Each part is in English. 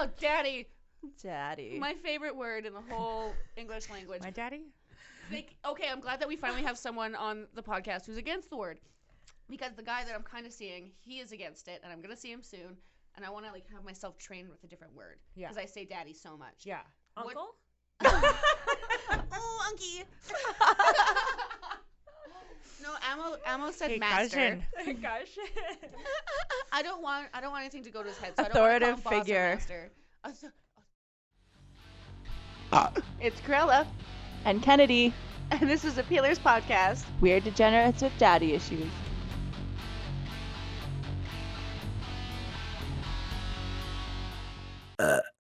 Oh, daddy. Daddy. My favorite word in the whole English language. My daddy? Okay, I'm glad that we finally have someone on the podcast who's against the word. Because the guy that I'm kind of seeing, he is against it, and I'm going to see him soon. And I want to, have myself trained with a different word. Yeah. Because I say daddy so much. Yeah. Uncle? Oh, unky. No, Ammo said master. Gosh. I don't want anything to go to his head. So Authoritative I don't figure. It's Corella. And Kennedy. And this is a Peelerz podcast. We're degenerates with daddy issues.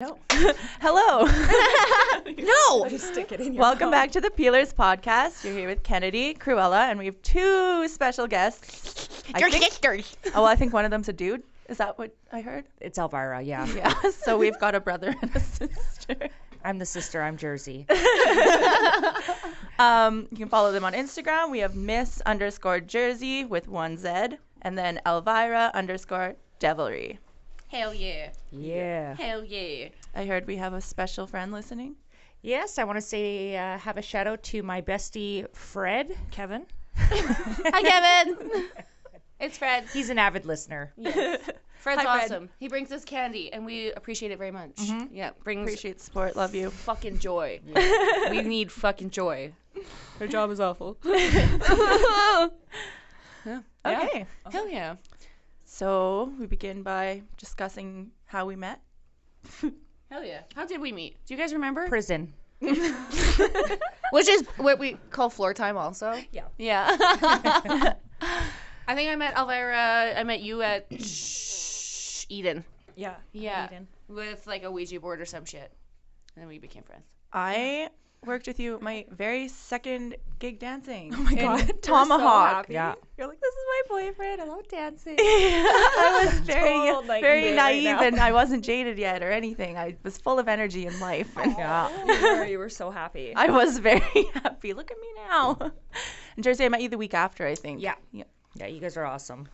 No. Hello. No. Just stick it in your Welcome mouth. back to the Peelerz podcast. You're here with Kennedy, Cruella, and we have two special guests. Sisters. Oh, I think one of them's a dude. Is that what I heard? It's Elvira, yeah. Yeah. So we've got a brother and a sister. I'm the sister. I'm Jerzy. You can follow them on Instagram. We have Miss _Jerzy with 1 Z, and then Elvira _Devilry. Hell yeah. Yeah. Hell yeah. I heard we have a special friend listening. Yes, I want to say have a shout out to my bestie Fred, Kevin. Hi, Kevin. It's Fred. He's an avid listener. Yes. Fred's Hi, Fred. awesome. He brings us candy, and we appreciate it very much. Mm-hmm. Yeah, brings Appreciate the support. Love you. fucking joy. We need fucking joy. Her job is awful. Yeah. Okay. Hell yeah. So we begin by discussing how we met. Hell yeah. How did we meet? Do you guys remember? Prison. Which is what we call floor time also. Yeah. Yeah. I think I met Elvira. I met you at Eden. Yeah. Yeah. Eden. With like a Ouija board or some shit. And then we became friends. I worked with you at my very second gig dancing. Oh my in God. You're Tomahawk. so yeah. You're like, this is my boyfriend. I love dancing. Yeah. I was very, Total, like, very you right naive, now. and I wasn't jaded yet or anything. I was full of energy and life. And Yeah. You were so happy. I was very happy. Look at me now. And Jersey, I met you the week after, I think. Yeah. Yeah, you guys are awesome.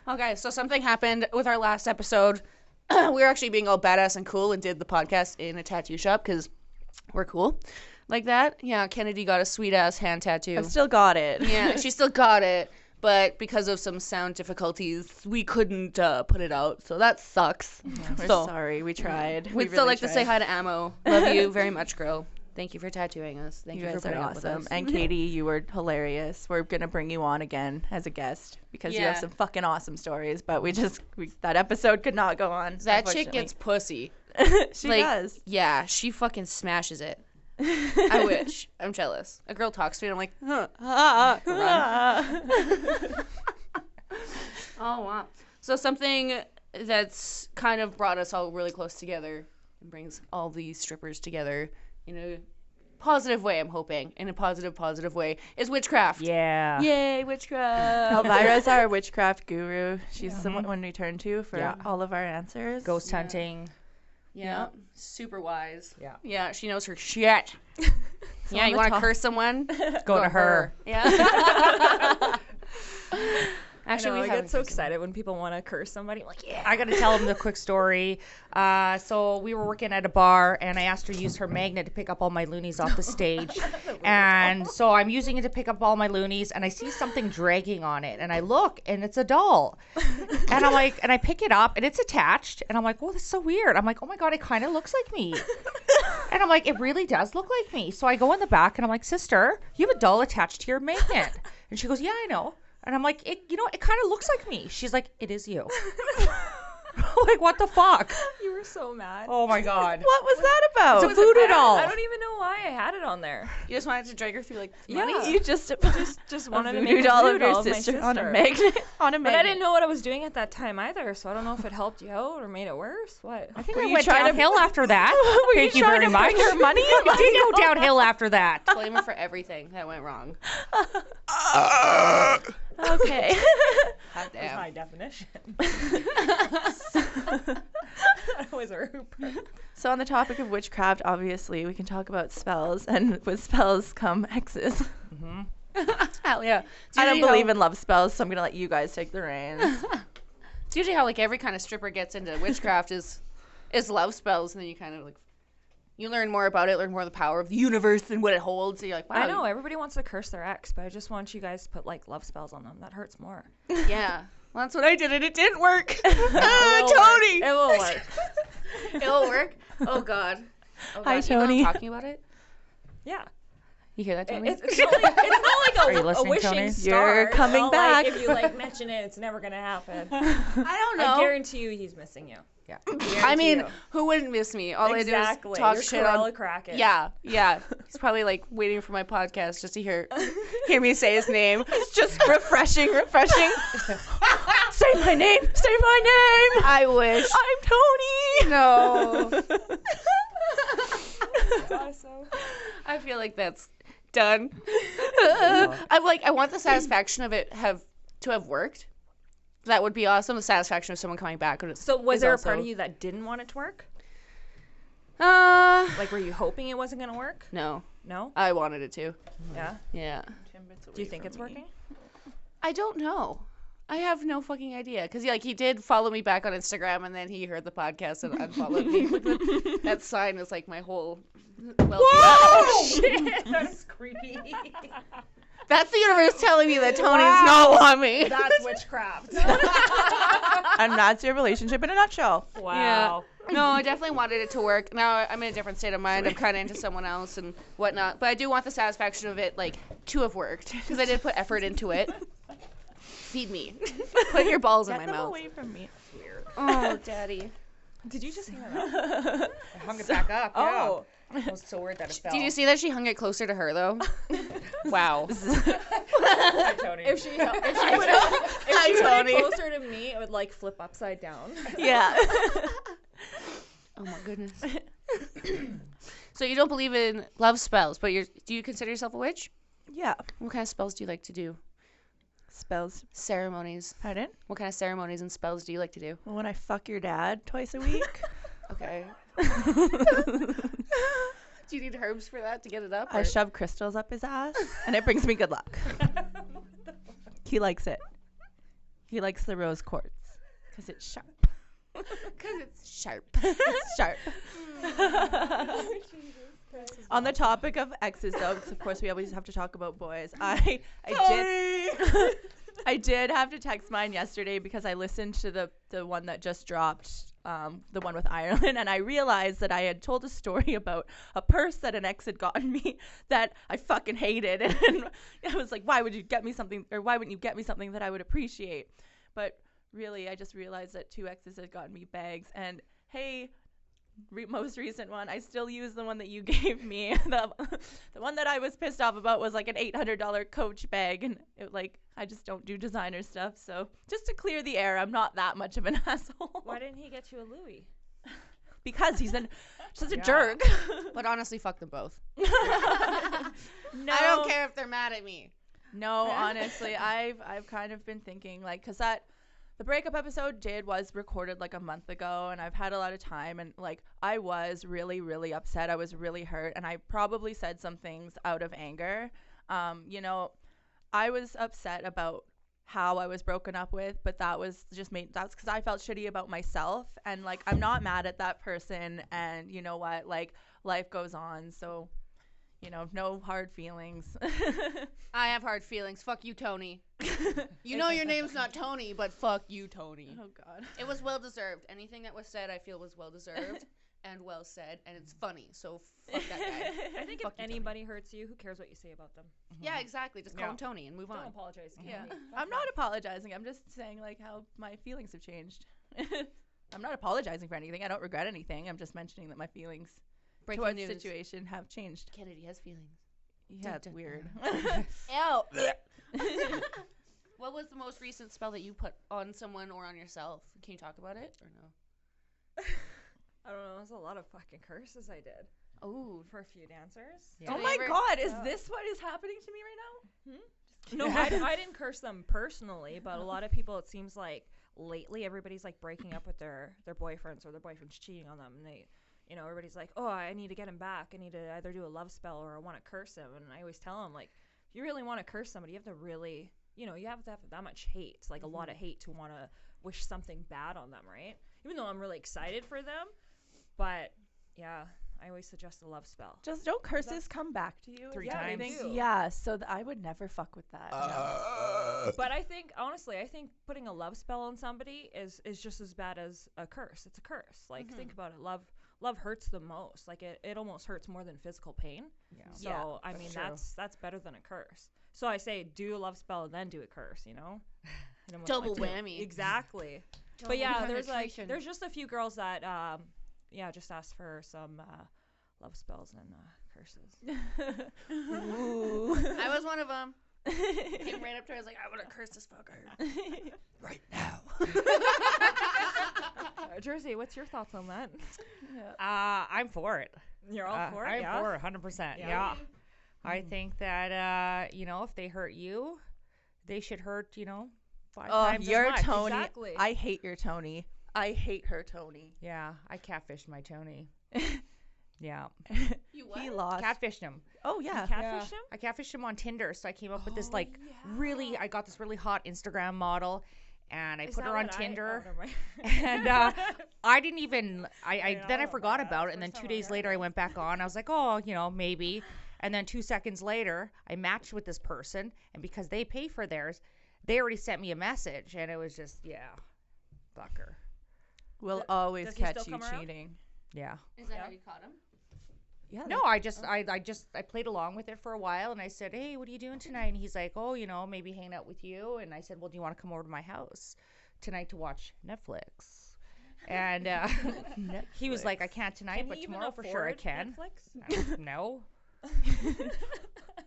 Okay, so something happened with our last episode. We were actually being all badass and cool and did the podcast in a tattoo shop because we're cool like that. Yeah, Kennedy got a sweet-ass hand tattoo. I've still got it. Yeah, she still got it, but because of some sound difficulties, we couldn't put it out, so that sucks. We're So- sorry. We tried. We'd still like to say hi to Ammo. Love you very much, girl. Thank you for tattooing us. Thank you, You for guys are putting up with awesome. us. And Katie, you were hilarious. We're going to bring you on again as a guest because you have Yeah. some fucking awesome stories, but that episode could not go on. That chick unfortunately. gets pussy. She like, does. Yeah, she fucking smashes it. I wish. I'm jealous. A girl talks to me and I'm like, run. Oh, wow. So something that's kind of brought us all really close together and brings all these strippers together in a positive way, I'm hoping. In a positive way is witchcraft. Yeah. Yay, witchcraft. Elvira's our witchcraft guru. She's the one we turn to for Yeah. all of our answers. Ghost hunting. Yeah. Super wise. Yeah. Yeah, she knows her shit. Yeah, you want to curse someone? Go to her. Yeah. Actually, we I haven't get so cursed excited when people want to curse somebody. I'm like, yeah. I got to tell them the quick story. So we were working at a bar, and I asked her to use her magnet to pick up all my loonies off the stage. And so I'm using it to pick up all my loonies, and I see something dragging on it. And I look, and it's a doll. And I'm like, and I pick it up, and it's attached. And I'm like, well, that's so weird. I'm like, oh my God, it kind of looks like me. And I'm like, it really does look like me. So I go in the back, and I'm like, sister, you have a doll attached to your magnet. And she goes, yeah, I know. And I'm like, it kind of looks like me. She's like, it is you. Like, what the fuck? You were so mad. Oh my God. What was that about? It's a voodoo doll. I don't even know why I had it on there. You just wanted to drag her through like Yeah. money? You just wanted to voodoo make a doll voodoo of your doll of my sister on a sister. magnet. On a But magnet. I didn't know what I was doing at that time either, so I don't know if it helped you out or made it worse. What? I think Were I you went trying to- downhill after that. Were Thank you you trying very to much. bring her money? It did go downhill after that. Blame her for everything that went wrong. Okay. God That's damn. high definition. That was a hoop. So on the topic of witchcraft, obviously, we can talk about spells, and with spells come hexes. Hell yeah. I don't believe in love spells, so I'm going to let you guys take the reins. It's usually how like every kind of stripper gets into witchcraft is love spells, and then you kind of like you learn more about it, learn more of the power of the universe and what it holds. So you're like, wow. I know everybody wants to curse their ex, but I just want you guys to put like love spells on them. That hurts more. Yeah. Well, that's what I did, and it didn't work. Tony, it will work. It'll work. Oh God. Hi, You know Tony. I'm talking about it. Yeah. You hear that, Tony? It's not like Are you a listening, wishing Tony? star. You're coming Not back. Like, if you like mention it, it's never gonna happen. I don't know. I guarantee you, he's missing you. Yeah. I mean, who wouldn't miss me? All I do is talk You're shit on. Corella Kraken. Yeah. He's probably like waiting for my podcast just to hear me say his name. It's just refreshing. Say my name. Say my name. I wish. I'm Tony. No. Awesome. I feel like that's done. I'm like, I want the satisfaction of it to have worked. That would be awesome. The satisfaction of someone coming back. So was there a part of you that didn't want it to work? Uh, Like, were you hoping it wasn't gonna work? no. No. I wanted it to. Yeah. Yeah. Do you think it's working? I don't know. I have no fucking idea. Because he did follow me back on Instagram, and then he heard the podcast and unfollowed me. That sign was like my whole. Oh shit! That's creepy. That's the universe telling me that Tony does not want me. That's witchcraft. And that's your relationship in a nutshell. Wow. No, I definitely wanted it to work. Now I'm in a different state of mind. I'm kind of into someone else and whatnot. But I do want the satisfaction of it, like, to have worked. Because I did put effort into it. Feed me. Put your balls in my Get them mouth. away from me. Oh, daddy. Did you just hang that up? I hung it back up. Oh. Yeah. I was so weird that it fell. Did you see that she hung it closer to her, though? Wow. Hi, Tony. If she put it closer to me, it would like flip upside down. Yeah. Oh, my goodness. So you don't believe in love spells, but do you consider yourself a witch? Yeah. What kind of spells do you like to do? Spells. Ceremonies. Pardon? What kind of ceremonies and spells do you like to do? When I fuck your dad twice a week. Okay. Do you need herbs for that to get it up? I or- shove crystals up his ass, and it brings me good luck. He likes it. He likes the rose quartz because it's sharp. Because it's sharp. It's sharp. On the topic of exes, though, because of course we always have to talk about boys. I did have to text mine yesterday because I listened to the one that just dropped, the one with Ireland, and I realized that I had told a story about a purse that an ex had gotten me that I fucking hated, and I was like, why would you get me something, or why wouldn't you get me something that I would appreciate? But really, I just realized that 2 exes had gotten me bags, and hey, most recent one, I still use the one that you gave me. The one that I was pissed off about was like an $800 Coach bag, and it, like, I just don't do designer stuff. So just to clear the air, I'm not that much of an asshole. Why didn't he get you a Louis? Because he's such a jerk. But honestly, fuck them both. No, I don't care if they're mad at me. No, honestly, I've kind of been thinking, like, because the breakup episode was recorded like a month ago, and I've had a lot of time, and like I was really, really upset. I was really hurt, and I probably said some things out of anger. I was upset about how I was broken up with, but that's because I felt shitty about myself, and like I'm not mad at that person, and you know what, like life goes on, so no hard feelings. I have hard feelings. Fuck you, Tony. You know your name's not Tony, but fuck you, Tony. Oh God. It was well deserved. Anything that was said, I feel was well deserved and well said, and it's funny. So fuck that guy. I think Fuck if you, anybody hurts you, who cares what you say about them? Yeah, exactly. Just call Yeah. him Tony and move Don't on. apologize. Yeah. I'm not apologizing. I'm just saying like how my feelings have changed. I'm not apologizing for anything. I don't regret anything. I'm just mentioning that my feelings Breaking towards news. the situation have changed. Kennedy has feelings. Yeah, it's dun, weird. Ew. What was the most recent spell that you put on someone or on yourself? Can you talk about it or no? I don't know. There's a lot of fucking curses I did Oh, for a few dancers. Yeah. Oh Did my you ever- God, is Yeah. this what is happening to me right No, I didn't curse them personally, but a lot of people, it seems like lately everybody's like breaking up with their boyfriends, or their boyfriend's cheating on them, and they, everybody's like, oh, I need to get him back. I need to either do a love spell or I want to curse him. And I always tell them, like, if you really want to curse somebody, you you have to have that much hate, like a lot of hate to want to wish something bad on them, right? Even though I'm really excited for them, but yeah, I always suggest a love spell. Just don't curses come back to you 3 is that what you times. think? Yeah, so I would never fuck with that. But I think, honestly, putting a love spell on somebody is just as bad as a curse. It's a curse. Like, think about it. Love hurts the most. Like, it almost hurts more than physical pain. Yeah. So, Yeah, I mean, true. that's better than a curse. So I say do a love spell and then do a curse, Hit 'em with, Double like, whammy. Exactly. But yeah, penetration. there's just a few girls that, just asked for some love spells and curses. Ooh. I was one of them. Came right up to her. I was like, I want to curse this fucker. Right now. Jersey, what's your thoughts on that? I'm for it. You're all for it, I'm yeah? for it, 100%. Yeah? Yeah. I think that, if they hurt you, they should hurt, 5 Oh, times your as much. Tony. Exactly. I hate your Tony. I hate her Tony. Yeah, I catfished my Tony. Yeah. You what? He lost. Catfished him. Oh, yeah. Catfish him? I catfished him on Tinder, so I came up with this I got this really hot Instagram model, and I Is put that her on what Tinder. never mind. And I didn't even then I forgot about it, and then First 2 time I days heard later I went back on. I was like, oh, maybe. And then 2 seconds later I matched with this person, and because they pay for theirs, they already sent me a message, and it was just fucker. We'll always does he catch still you come around? cheating. Yeah. Is that Yeah. how you caught him? Yeah. No, I played along with it for a while, and I said, hey, what are you doing tonight? And he's like, oh, maybe hang out with you. And I said, well, do you want to come over to my house tonight to watch Netflix? And he was like, I can't tonight, Can but he even tomorrow for sure I afford can. Netflix? No.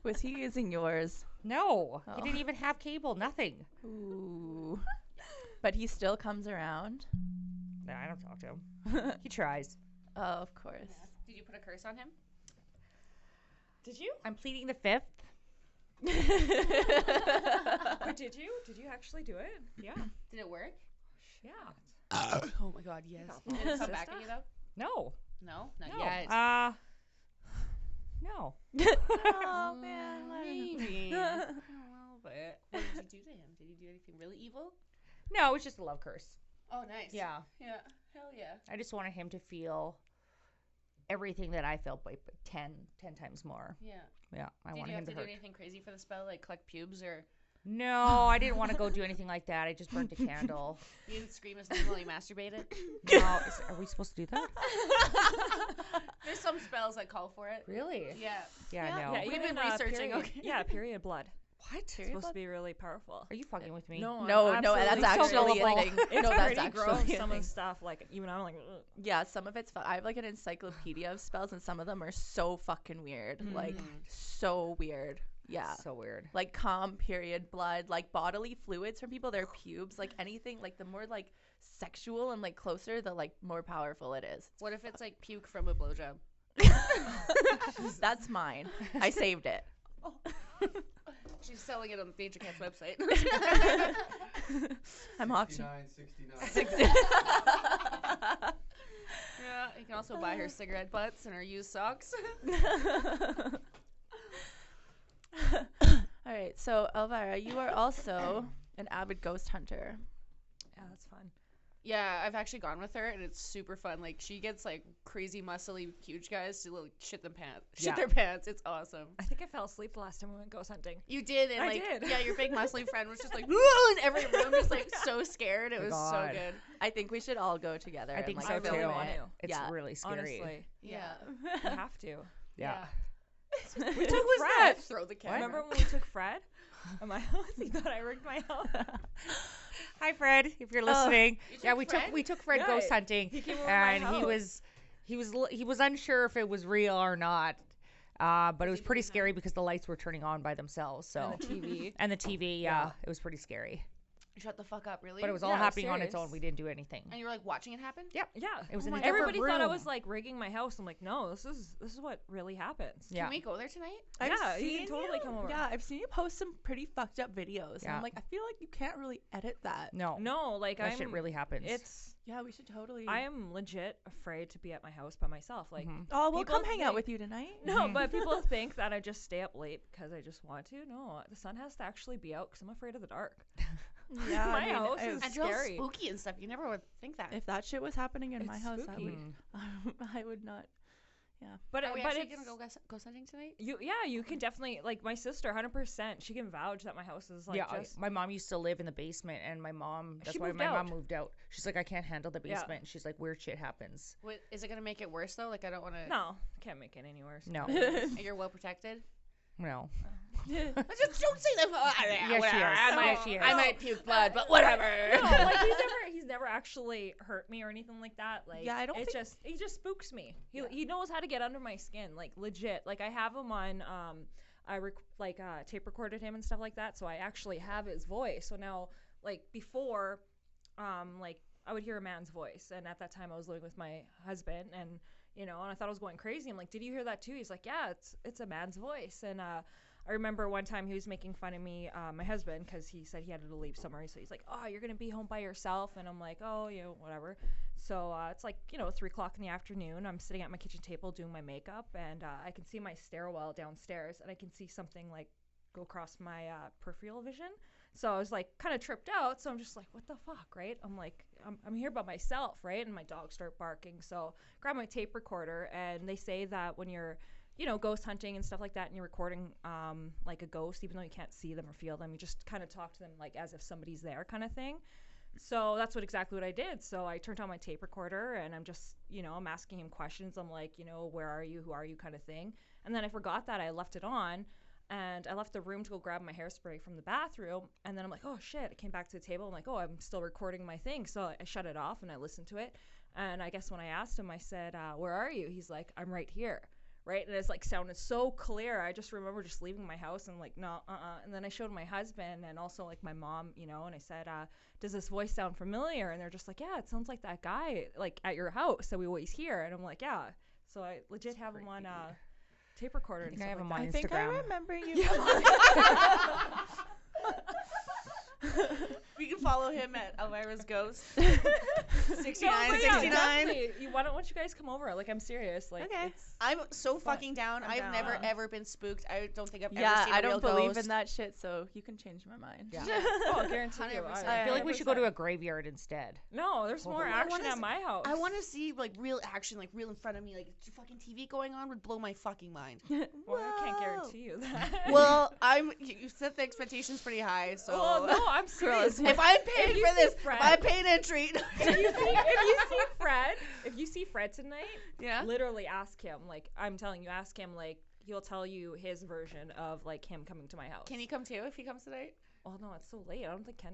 Was he using yours? No. Oh. He didn't even have cable, nothing. Ooh. But he still comes around. No, I don't talk to him. He tries. Oh, of course. Did you put a curse on him? Did you? I'm pleading the fifth. But did you? Did you actually do it? Yeah. Did it work? Yeah. Oh my god, yes. Did it come back at you though? No. No, not No. yet. No. Oh, man. let him- Maybe. A little bit. What did you do to him? Did you do anything really evil? No, it was just a love curse. Oh, nice. Yeah. Yeah. Hell yeah. I just wanted him to feel everything that I felt, but 10 times more. Yeah. Yeah, I Did wanted you him have to to do hurt. anything crazy for the spell, like collect pubes, or No, I didn't want to go do anything like that. I just burnt a candle. you didn't scream his name while you masturbated? No, are we supposed to do that? There's some spells that call for it. Really? Yeah. Yeah, no. Yeah, We've even, been researching, Period, okay. Yeah, period blood. What? It's supposed to be really powerful. Are you fucking with me? No, No, I'm no, that's absolutely actually a serious. thing. It's No, that's pretty actually gross. a Some of thing. the stuff, like even I'm like, ugh. Yeah, some of it's fun. I have like an encyclopedia of spells, and some of them are so fucking weird. Like, so weird. Yeah. So weird. Like calm, period, blood, like bodily fluids from people, their pubes, like anything, like the more like sexual and like closer, the like more powerful it is. What if it's like puke from a blowjob? That's mine. I saved it. She's selling it on Danger Cat's website. I'm auctioning. 69. Yeah, you can also buy her cigarette butts and her used socks. All right, so Elvira, you are also an avid ghost hunter. Yeah, that's fun. Yeah, I've actually gone with her, and it's super fun. Like, she gets like crazy, muscly, huge guys to like shit their pants. It's awesome. I think I fell asleep the last time we went ghost hunting. You did, and I like, did. yeah, your big muscly friend was just like, "Whoa," in every room, just like so scared. It was so God. good. I think we should all go together. I think and, so like, too. film want it. to. It's Yeah. really scary. Honestly, Yeah. you have to. Yeah. We took was Fred. that? Throw the camera. Remember when we took Fred at my house? He thought I rigged my house. Hi, Fred, if you're listening. You Yeah, took we Fred? took Fred Yeah, ghost hunting, he came over my and he house. was unsure if it was real or not. But it was pretty scary because the lights were turning on by themselves. So And the TV. and the TV, yeah, it was pretty scary. Shut the fuck up, really? But it was all Yeah, happening on its serious. own. We didn't do anything. And you were like watching it happen? Yep. Yeah. It was Oh in a my different Everybody thought I room. was like rigging my house. I'm like, no, this is what really happens. Yeah. Can we go there tonight? I've Yeah, you can seen totally come over. Yeah, I've seen you post some pretty fucked up videos. And Yeah. I'm like, I feel like you can't really edit that. No. No, like That shit really happens. It's Yeah, we should totally. I am legit afraid to be at my house by myself. Like Mhm. Oh, we'll people come hang out think- with you tonight. no, but people think that I just stay up late because I just want to. No, the sun has to actually be out because I'm afraid of the dark. Yeah, My house is And you're all scary. spooky and stuff. You never would think that. If that shit was happening in my It's house, spooky. I would not. But Are we but actually it's, gonna go ghost hunting tonight? you can definitely like my sister 100%. She can vouch that my house is like yeah, just my mom used to live in the basement, and my mom. That's She why moved my mom out. moved out. She's like, I can't handle the Yeah. basement. And she's like, weird shit happens. What, is it gonna make it worse though? Like I don't want to. no, can't make it any worse. No, You're well protected. no. Just don't say that. Yes, she is. I might, Yes, she is. I might puke blood, but whatever. No, like he's never actually hurt me or anything like that. Like Yeah, I don't it think- just he just spooks me. He knows how to get under my skin, like legit. Like I have him on tape recorded him and stuff like that, so I actually have his voice. So now like before like I would hear a man's voice, and at that time I was living with my husband, and and I thought I was going crazy. I'm like, did you hear that too? He's like, yeah, it's a man's voice. And I remember one time he was making fun of me, my husband, because he said he had to leave somewhere. So he's like, oh, you're gonna be home by yourself, and I'm like, oh, whatever. So it's like 3:00 in the afternoon. I'm sitting at my kitchen table doing my makeup, and I can see my stairwell downstairs, and I can see something like go across my peripheral vision. So I was like kind of tripped out. So I'm just like, what the fuck, right? I'm like, I'm here by myself, right? And my dogs start barking. So grab my tape recorder, and they say that when you're, ghost hunting and stuff like that, and you're recording like a ghost, even though you can't see them or feel them, you just kind of talk to them like as if somebody's there, kind of thing. So that's exactly what I did. So I turned on my tape recorder, and I'm just, I'm asking him questions. I'm like, where are you? Who are you? Kind of thing. And then I forgot that I left it on. And I left the room to go grab my hairspray from the bathroom. And then I'm like, oh, shit. I came back to the table. I'm like, oh, I'm still recording my thing. So I shut it off and I listened to it. And I guess when I asked him, I said, where are you? He's like, I'm right here. Right. And it's like sounded so clear. I just remember just leaving my house and like, no, And then I showed my husband and also like my mom, and I said, does this voice sound familiar? And they're just like, yeah, it sounds like that guy like at your house that we always hear. And I'm like, yeah. So I legit have him on tape recorder. I And think I stuff have like him on that. I think I Instagram. remember you. We can follow him at Elvira's Ghost. No, 69, but yeah, 69. definitely. Why don't you guys come over? Like, I'm serious. Like, Okay. it's, I'm so fucking down. I'm I've down. never ever been spooked. I don't think I've ever Yeah, seen a I real don't believe ghost. in that shit, so you can change my mind. Yeah. oh, I guarantee you. 100%. I feel like we should go to a graveyard instead. No, there's more I action wanna at my house. I want to see like real action, like real in front of me, like fucking TV going on would blow my fucking mind. Well, I can't guarantee you that. Well, you set the expectations pretty high, so Well, no, I'm serious. if I'm paying you for see this, Fred- if I'm paying a treat. if you see Fred tonight, Yeah. literally ask him. Like, I'm telling you, ask him. Like, he'll tell you his version of like him coming to my house. Can he come too if he comes tonight? Oh no, it's so late. I don't think Ken.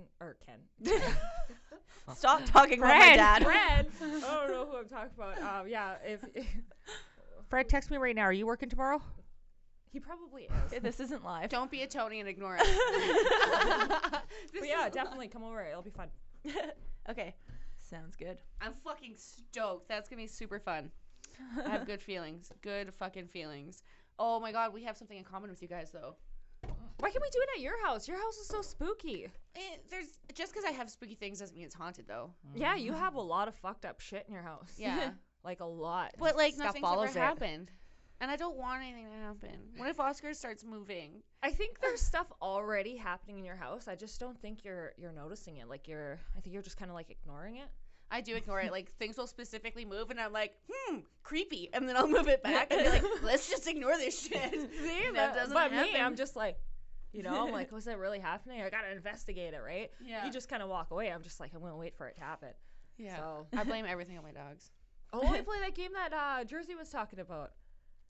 Stop talking about my dad. Fred. I don't know who I'm talking about. Yeah, if Fred, text me right now. Are you working tomorrow? he probably is. This isn't live. Don't be a Tony and ignore it. But yeah, definitely come over. It'll be fun. Okay, sounds good. I'm fucking stoked. That's gonna be super fun. I have good feelings. Good fucking feelings. Oh my god, we have something in common with you guys though. Why can't we do it at your house? Your house is so spooky. There's just because I have spooky things doesn't mean it's haunted though. Yeah, you have a lot of fucked up shit in your house. Yeah, Like a lot. but like Stuff nothing's follows ever it. happened, and I don't want anything to happen. What if Oscar starts moving? I think there's stuff already happening in your house. I just don't think you're noticing it. Like I think you're just kind of like ignoring it. I do ignore it. Like things will specifically move, and I'm like, creepy, and then I'll move it back and be like, let's just ignore this shit. See, And that doesn't but me, happen. I'm just like, I'm like, was that really happening? I gotta investigate it, right? Yeah. You just kind of walk away. I'm just like, I'm gonna wait for it to happen. Yeah. So, I blame everything on my dogs. oh, we play that game that Jersey was talking about.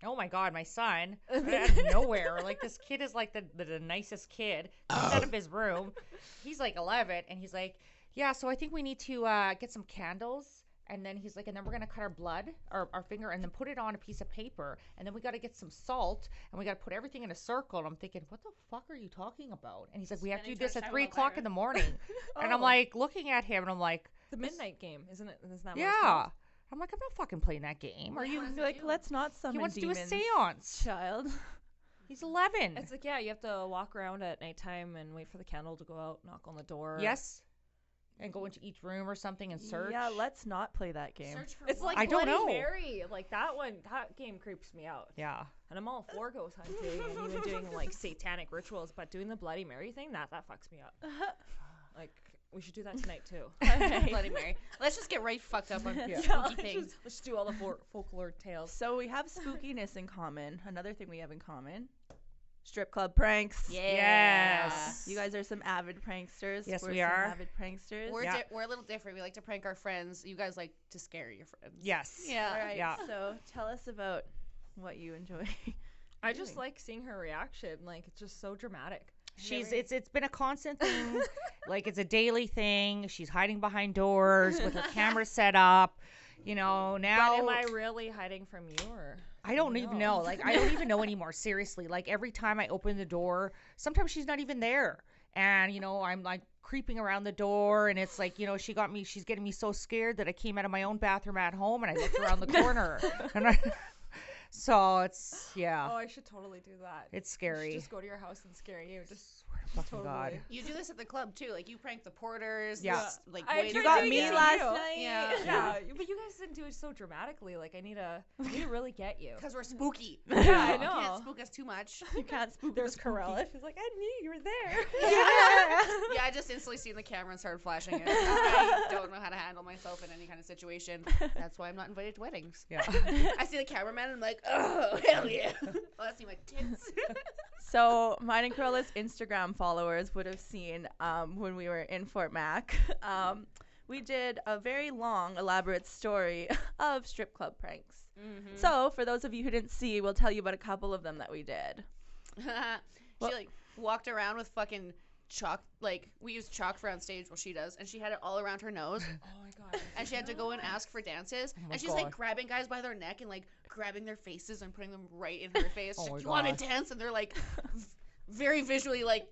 Oh my god, my son out of nowhere. Like this kid is like the nicest kid. Comes out of his room. He's like 11 and he's like, yeah, so I think we need to get some candles And then he's like, and then we're gonna cut our blood, our finger, and then put it on a piece of paper. And then we got to get some salt, and we got to put everything in a circle. And I'm thinking, what the fuck are you talking about? And he's like, we have to do Spending this too at much 3 time on o'clock fire. in the morning. And I'm Oh. like looking at him, and I'm like, The midnight game, isn't it? Isn't that what it's yeah. called? I'm like, I'm not fucking playing that game. Are you? What does it Like, do? let's not summon He wants to do a demons, seance. child. He's 11. It's like, yeah, you have to walk around at nighttime and wait for the candle to go out, knock on the door. Yes. And go into each room or something and search. Yeah, let's not play that game. Search for It's what? like I don't Bloody know. Mary. Like that one, that game creeps me out. Yeah. And I'm all for ghost hunting and even doing like satanic rituals, but doing the Bloody Mary thing, that fucks me up. Like we should do that tonight too. Bloody Mary. Let's just get right fucked up on Yeah. spooky things. Let's just do all the folklore tales. So we have spookiness in common. Another thing we have in common. Strip club pranks. Yes. You guys are some avid pranksters. Yes, We're we some are. avid pranksters. We're, Yeah. we're a little different. We like to prank our friends. You guys like to scare your friends. Yes. All Yeah. right. Yeah. So tell us about what you enjoy. I just like seeing her reaction. Like it's just so dramatic. It's been a constant thing. Like it's a daily thing. She's hiding behind doors with her camera set up. You know, now But am I really hiding from you or? I don't even know. Like I don't even know anymore. Seriously. Like every time I open the door, sometimes she's not even there. And you know, I'm like creeping around the door, and it's like, you know, she's getting me so scared that I came out of my own bathroom at home and I looked around the corner. So it's Oh, I should totally do that. it's I should scary. just go to your house and scare you. Just Fucking totally. God. You do this at the club too. Like you prank the porters. Yeah. Like I waiters. You tried got doing me it last too. night. Yeah. Yeah, but you guys didn't do it so dramatically. Like I need to really get you. Because we're spooky. Yeah, I You know. can't spook us too much. You can't spook There's the spooky. Corella. She's like, I knew you were there. Yeah, I just instantly seen the camera and started flashing it. I don't know how to handle myself in any kind of situation. That's why I'm not invited to weddings. Yeah. I see the cameraman and I'm like, oh, hell yeah. Oh, I see my tits. So mine and Corella's Instagram followers would have seen when we were in Fort Mac. We did a very long, elaborate story of strip club pranks. Mm-hmm. So for those of you who didn't see, we'll tell you about a couple of them that we did. She like walked around with fucking chalk. Like we use chalk for on stage. Well, she does, and she had it all around her nose. Oh my god. And she had to go and ask for dances. my And she's like God. grabbing guys by their neck and like grabbing their faces and putting them right in her face. Oh She's my like, you want to God. dance? And they're like very visually like,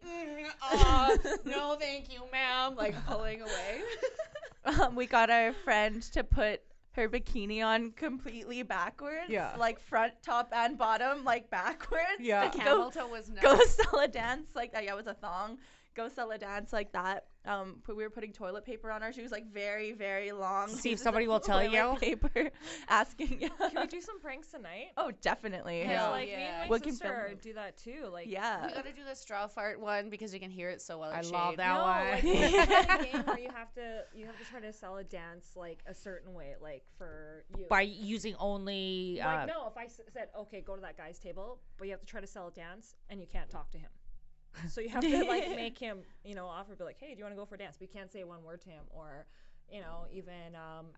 no, thank you, ma'am. Like pulling away. We got our friend to put her bikini on completely backwards. Yeah. Like front, top, and bottom, like backwards. Yeah. The Go, camel toe was nuts. go sell a dance like that. Yeah, it was a thong. Go sell a dance like that. We were putting toilet paper on her. She was like very, very long. See if pieces somebody of will tell toilet you. Paper, asking. Can we do some pranks tonight? Oh, definitely. Hell Yeah, like me yeah. and We my can sister film it. do that too. Like Yeah. We gotta do the straw fart one because you can hear it so well. I at love shade. that no, one. like it's a game where you have to try to sell a dance like a certain way, like for you. By using only Like no, if I said okay, go to that guy's table, but you have to try to sell a dance and you can't talk to him. So you have to like make him, offer, be like, hey, do you want to go for a dance? But you can't say one word to him, or, even.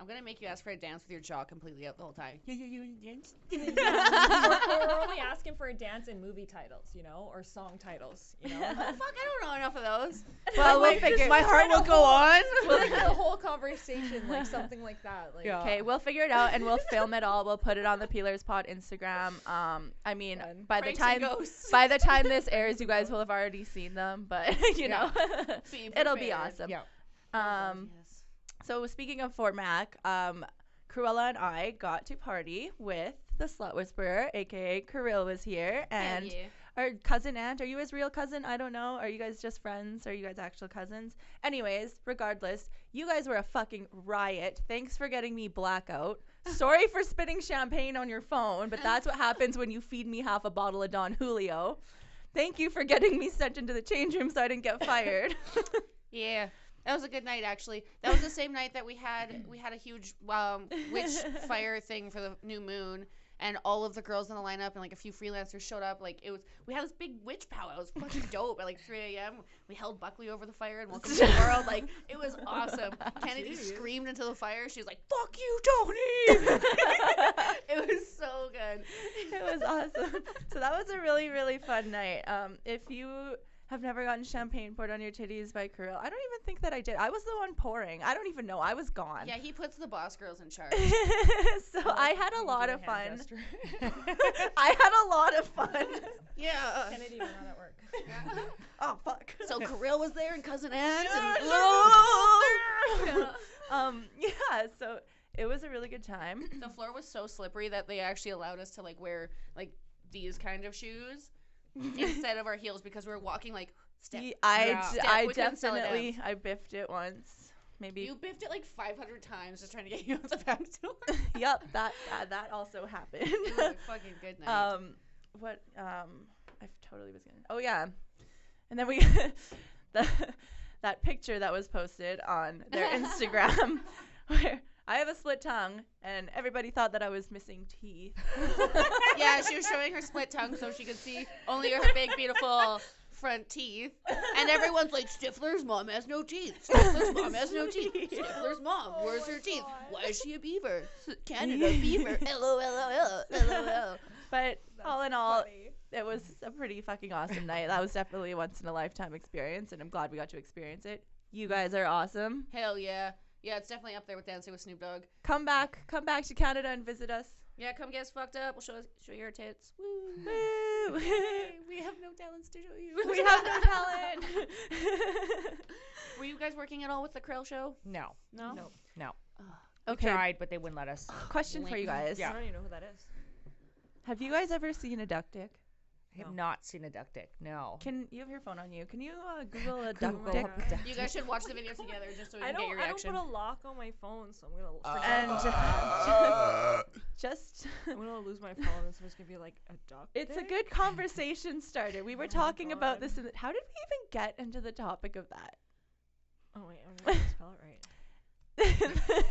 I'm gonna make you ask for a dance with your jaw completely out the whole time. Yeah, you want to dance? We're only asking for a dance in movie titles, or song titles, Oh, fuck, I don't know enough of those. Well, we'll figure. My heart will go on. Like the whole conversation, like something like that. Like, Yeah. Okay, we'll figure it out and we'll film it all. We'll put it on the Peelerz Pod Instagram. I mean, Fun. by the Pranks and time ghosts. by the time this airs, you guys will have already seen them. But Be it'll be prepared. awesome. Yeah. Yes. So speaking of Fort Mac, Cruella and I got to party with the Slut Whisperer, aka Kirill, was here, and Hell yeah. our cousin aunt. Are you his real cousin? I don't know. Are you guys just friends? Are you guys actual cousins? Anyways, regardless, you guys were a fucking riot. Thanks for getting me blackout. Sorry for spitting champagne on your phone, but that's what happens when you feed me half a bottle of Don Julio. Thank you for getting me sent into the change room so I didn't get fired. Yeah. That was a good night, actually. That was the same night that we had a huge witch fire thing for the new moon, and all of the girls in the lineup and like a few freelancers showed up. Like we had this big witch powwow. It was fucking dope. At like 3 a.m., we held Buckley over the fire and welcomed to the world. Like it was awesome. Kennedy screamed into the fire. She was like, "Fuck you, Tony!" It was so good. It was awesome. So that was a really, really fun night. If you have never gotten champagne poured on your titties by Kirill. I don't even think that I did. I was the one pouring. I don't even know. I was gone. Yeah, he puts the boss girls in charge. So I had a lot of fun. I had a lot of fun. Yeah. Kennedy went on at work. Oh, fuck. So Kirill was there and Cousin Anne's Yeah, so it was a really good time. the floor was so slippery that they actually allowed us to like wear like these kind of shoes instead of our heels because we were walking like step. I We couldn't sell it definitely I biffed it once. Maybe. You biffed it like 500 times just trying to get you out the back door. Yep, that also happened. It was a fucking good night. I totally was gonna. Oh yeah, and then we that picture that was posted on their Instagram where I have a split tongue and everybody thought that I was missing teeth. Yeah, she was showing her split tongue so she could see only her big, beautiful front teeth. And everyone's like, Stifler's mom has no teeth. Stifler's mom has no teeth. Stifler's mom, where's her teeth? Why is she a beaver? Canada beaver. LOL. But all in all, it was a pretty fucking awesome night. That was definitely a once in a lifetime experience, and I'm glad we got to experience it. You guys are awesome. Hell yeah. Yeah, it's definitely up there with Dancing with Snoop Dogg. Come back to Canada and visit us. Yeah, come get us fucked up. We'll show you our tits. Woo. Woo! We have no talents to show you. We have no talent. Were you guys working at all with the Krill show? No. No? No. Okay. Tried, but they wouldn't let us. Question for you guys. Yeah. I don't even know who that is. Have you guys ever seen a duck dick? I have not seen a duck dick. No. Can you have your phone on you? Can you Google a duck Google dick? a duck You guys should watch the video together just so we I can get don't. your I don't reaction. put a lock on my phone, so I'm gonna. And just I'm gonna lose my phone, and someone's gonna be like a duck. it's a dick? good conversation starter. We were talking about this. How did we even get into the topic of that? Oh wait, I'm gonna spell it right.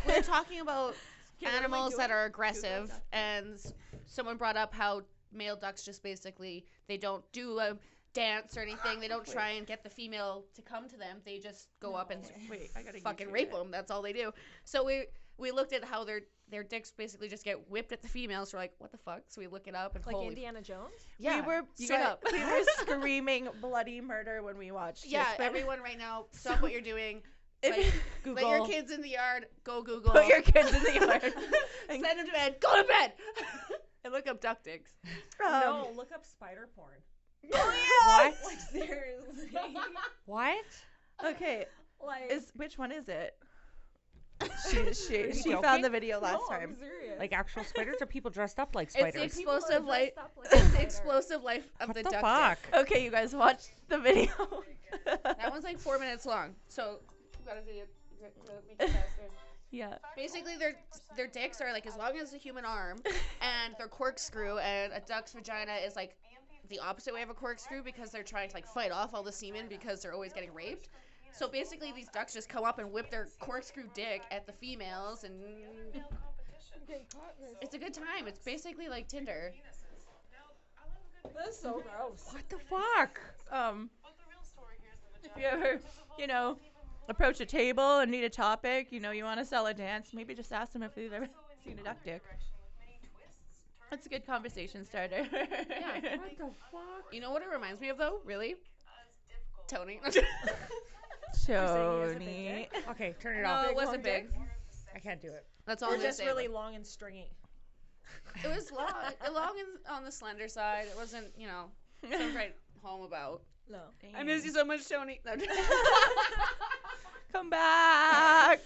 We're talking about Okay, what am I animals that doing? are aggressive, and someone brought up how male ducks just basically they don't do a dance or anything. They don't try and get the female to come to them. They just go up and Wait, I gotta fucking YouTube rape it. them. That's all they do. So we looked at how their dicks basically just get whipped at the females. We're like, what the fuck? So we look it up and Like holy Indiana Jones. yeah, we were straight up. we were screaming bloody murder when we watched Yeah, this, but everyone right now, stop what you're doing. if- Like, let your kids in the yard. Go Google. put your kids in the yard. Send them to bed. Go to bed. And look up duck dicks. No, look up spider porn. What? Like seriously. What? Okay, Like which one is it? She you found joking? the video last no, time. I'm serious. Like actual spiders or people dressed up like It's the spiders? explosive life. Dressed up like a It's the spider. explosive life of What the the duck fuck? dick. Okay, you guys watch the video. That one's like 4 minutes long. So you gotta do it. Make it faster. Yeah. Basically, their dicks are like as long as a human arm, and they're corkscrew. And a duck's vagina is like the opposite way of a corkscrew because they're trying to like fight off all the semen because they're always getting raped. So basically, these ducks just come up and whip their corkscrew dick at the females, and it's a good time. It's basically like Tinder. That's so gross. What the fuck? If you ever, approach a table and need a topic, you want to sell a dance, maybe just ask them if they've ever seen a duck dick. That's a good conversation starter. Yeah. What the fuck? You know what it reminds me of though? Really? Tony. Tony. Okay, turn it No, off. it wasn't big. I can't do it. That's all Or I'm gonna just say. really long and stringy. It was long on the slender side. It wasn't, something right home about. No. I miss you so much, Tony. No. Come back.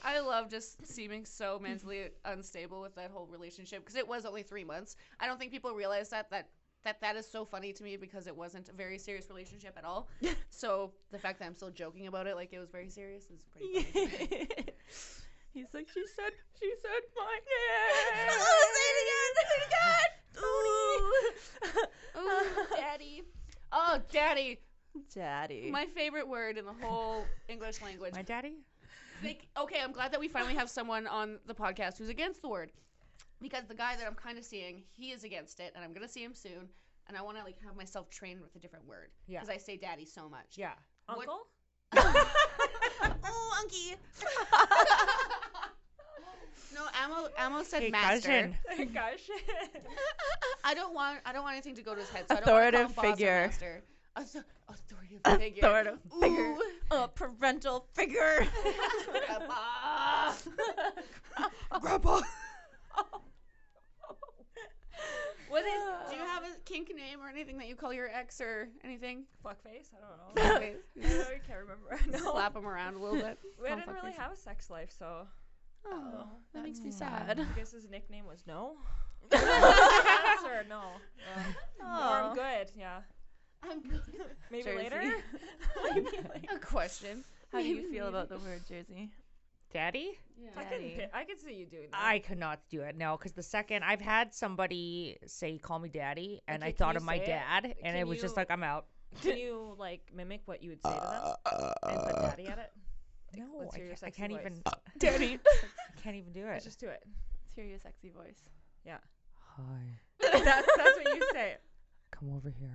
I love just seeming so mentally unstable with that whole relationship because it was only 3 months. I don't think people realize that is so funny to me because it wasn't a very serious relationship at all. So the fact that I'm still joking about it like it was very serious is pretty funny. He's like, she said my name. Ooh, daddy. Oh, daddy. Daddy. My favorite word in the whole English language. My daddy? Okay, I'm glad that we finally have someone on the podcast who's against the word. Because the guy that I'm kind of seeing, he is against it, and I'm going to see him soon. And I want to have myself trained with a different word. Yeah. Because I say daddy so much. Yeah. Uncle? Oh, Unky. No, Ammo said Hey, master. cousin. Gosh. I don't want anything to go to his head. So I don't wanna call Authoritative him boss or figure. master. Authoritative figure. Authoritative figure. Ooh. A parental figure. Grandpa. Grandpa. What is? Do you have a kink name or anything that you call your ex or anything? Fuckface? I don't know. Okay. I can't remember. No. Slap him around a little bit. I Oh, didn't really fuckface. have a sex life, so Oh, that makes me sad. sad. I guess his nickname was No. Or no. Or I'm good. Yeah. I'm good. Maybe Jersey. later. A question. How do you feel about the word Jersey? Daddy? Yeah. I could see you doing that. I could not do it. No, because the second I've had somebody say, call me daddy, and Okay, I can thought you of my say it? dad, and Can it was just you- like, I'm out. Can you like mimic what you would say to them and put daddy at it? No, let's hear your I sexy can't voice. even. Daddy. I can't even do it. Let's just do it. Let's hear your sexy voice. Hi, That's what you say. come over here.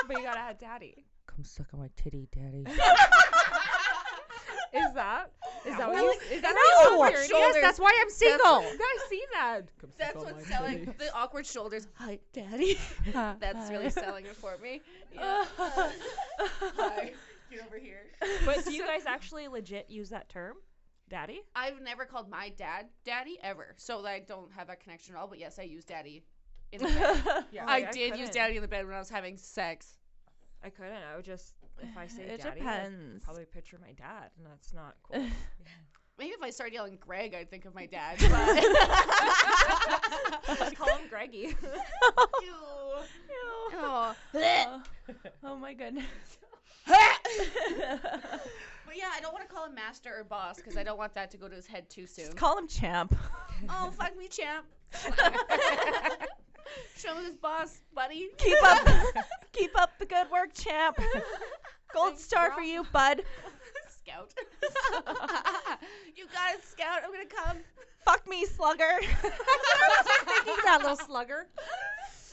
But you gotta add daddy. Come suck on my titty, daddy. Is that what No. you? Is that No! how you Yes, that's why I'm single. I see that. That's what's selling. The awkward shoulders. Hi, daddy. That's really selling it for me. Yeah. Hi. Get over here. But do you guys actually legit use that term, daddy? I've never called my dad daddy ever, so I don't have that connection at all. But yes, I use daddy in the bed. Yeah. I I did use couldn't. daddy in the bed when I was having sex. I couldn't. I would just if I say It daddy, depends. I'd probably picture my dad, and that's not cool. Maybe if I started yelling Greg, I'd think of my dad. Just call him Greggy. But Ew. Oh. Oh my goodness. But yeah, I don't want to call him master or boss because I don't want that to go to his head too soon. Just call him champ. Oh, fuck me, champ. Show him his boss, buddy. Keep up the good work, champ. Gold star for you, bud. Scout. You got it, Scout. I'm gonna come. Fuck me, slugger. Thinking that little slugger.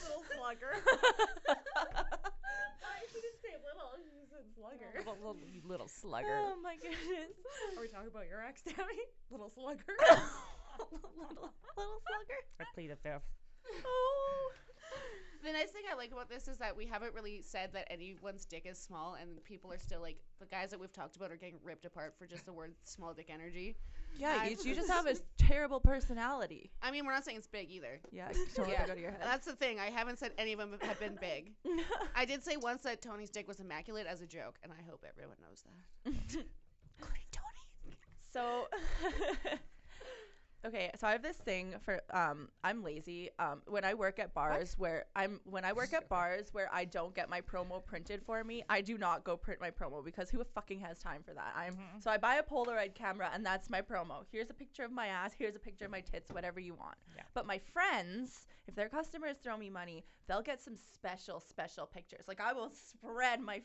Little slugger. She didn't say little. She said slugger. Little slugger. Oh my goodness. Are we talking about your ex, Tammy? Little slugger. little slugger. I plead the fifth. Oh. The nice thing I like about this is that we haven't really said that anyone's dick is small, and people are still like the guys that we've talked about are getting ripped apart for just the word small dick energy. Yeah, I- you just have a terrible personality. I mean, we're not saying it's big either. Yeah, don't let Yeah. that go to your head. That's the thing. I haven't said any of them have been big. I did say once that Tony's dick was immaculate as a joke, and I hope everyone knows that. So okay, so I have this thing for I'm lazy. When I work at bars where I don't get my promo printed for me, I do not go print my promo because who fucking has time for that? So I buy a Polaroid camera and that's my promo. Here's a picture of my ass, here's a picture of my tits, whatever you want. Yeah. But my friends, if their customers throw me money, they'll get some special pictures. Like I will spread my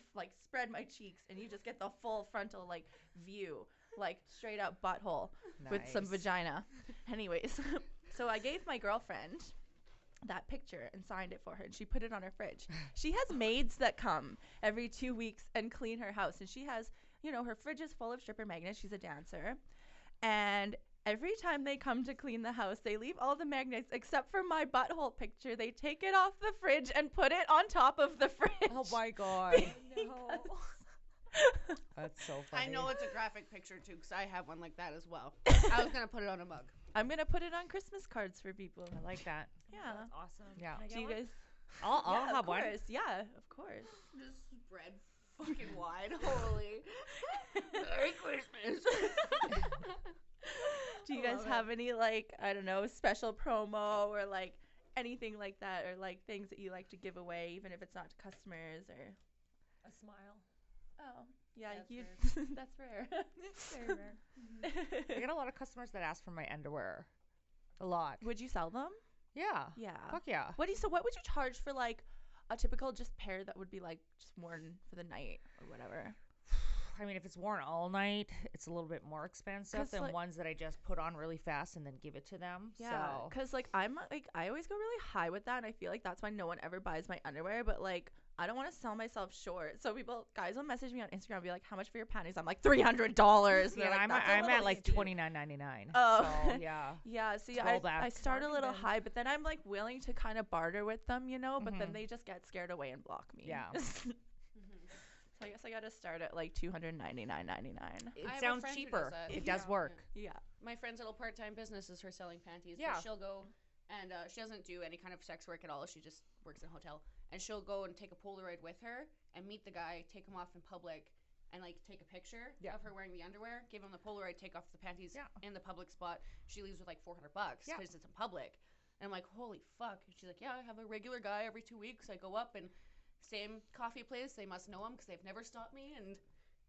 cheeks and you just get the full frontal like view. Like straight up butthole with some Nice. vagina. Anyways, so I gave my girlfriend that picture and signed it for her, and she put it on her fridge. She has maids that come every 2 weeks and clean her house, and she has, her fridge is full of stripper magnets. She's a dancer, and every time they come to clean the house, they leave all the magnets except for my butthole picture. They take it off the fridge and put it on top of the fridge. Oh my god. No. That's so funny. I know it's a graphic picture too, because I have one like that as well. I was gonna put it on a mug. I'm gonna put it on Christmas cards for people. I like that. Yeah. That's awesome. Yeah. Can I Do get you one? guys? I'll Yeah, have of one. course. Yeah, of course. Just spread fucking wide. Holy. Merry Christmas. Do you guys have any I don't know, special promo or anything like that, or things that you like to give away, even if it's not to customers or? A smile. Oh, yeah, That's that's rare. Very rare. I get a lot of customers that ask for my underwear. A lot. Would you sell them? Yeah. Yeah. Fuck yeah. What would you charge for a typical just pair that would be just worn for the night or whatever? I mean, if it's worn all night, it's a little bit more expensive 'Cause, than ones that I just put on really fast and then give it to them. Yeah, So because I'm I always go really high with that, and I feel like that's why no one ever buys my underwear. But I don't want to sell myself short, so guys will message me on Instagram and be like, "How much for your panties?" I'm like $300. yeah, I'm at like $29.99. Oh. So yeah. Yeah, see, Scroll I back. start a little Bargain. high, but then I'm willing to kind of barter with them, but then Mhm. they just get scared away and block me. Yeah. I guess I gotta start at like $299.99. It I have a sounds friend who cheaper. does that. It does work. Yeah. My friend's little part-time business is her selling panties. Yeah. But she'll go and she doesn't do any kind of sex work at all. She just works in a hotel. And she'll go and take a Polaroid with her and meet the guy, take him off in public, and like take a picture Yeah. of her wearing the underwear, give him the Polaroid, take off the panties Yeah. in the public spot. She leaves with like $400 because Yeah. it's in public. And I'm like, holy fuck. And she's like, yeah, I have a regular guy every 2 weeks. I go up and same coffee place. They must know him because they've never stopped me. And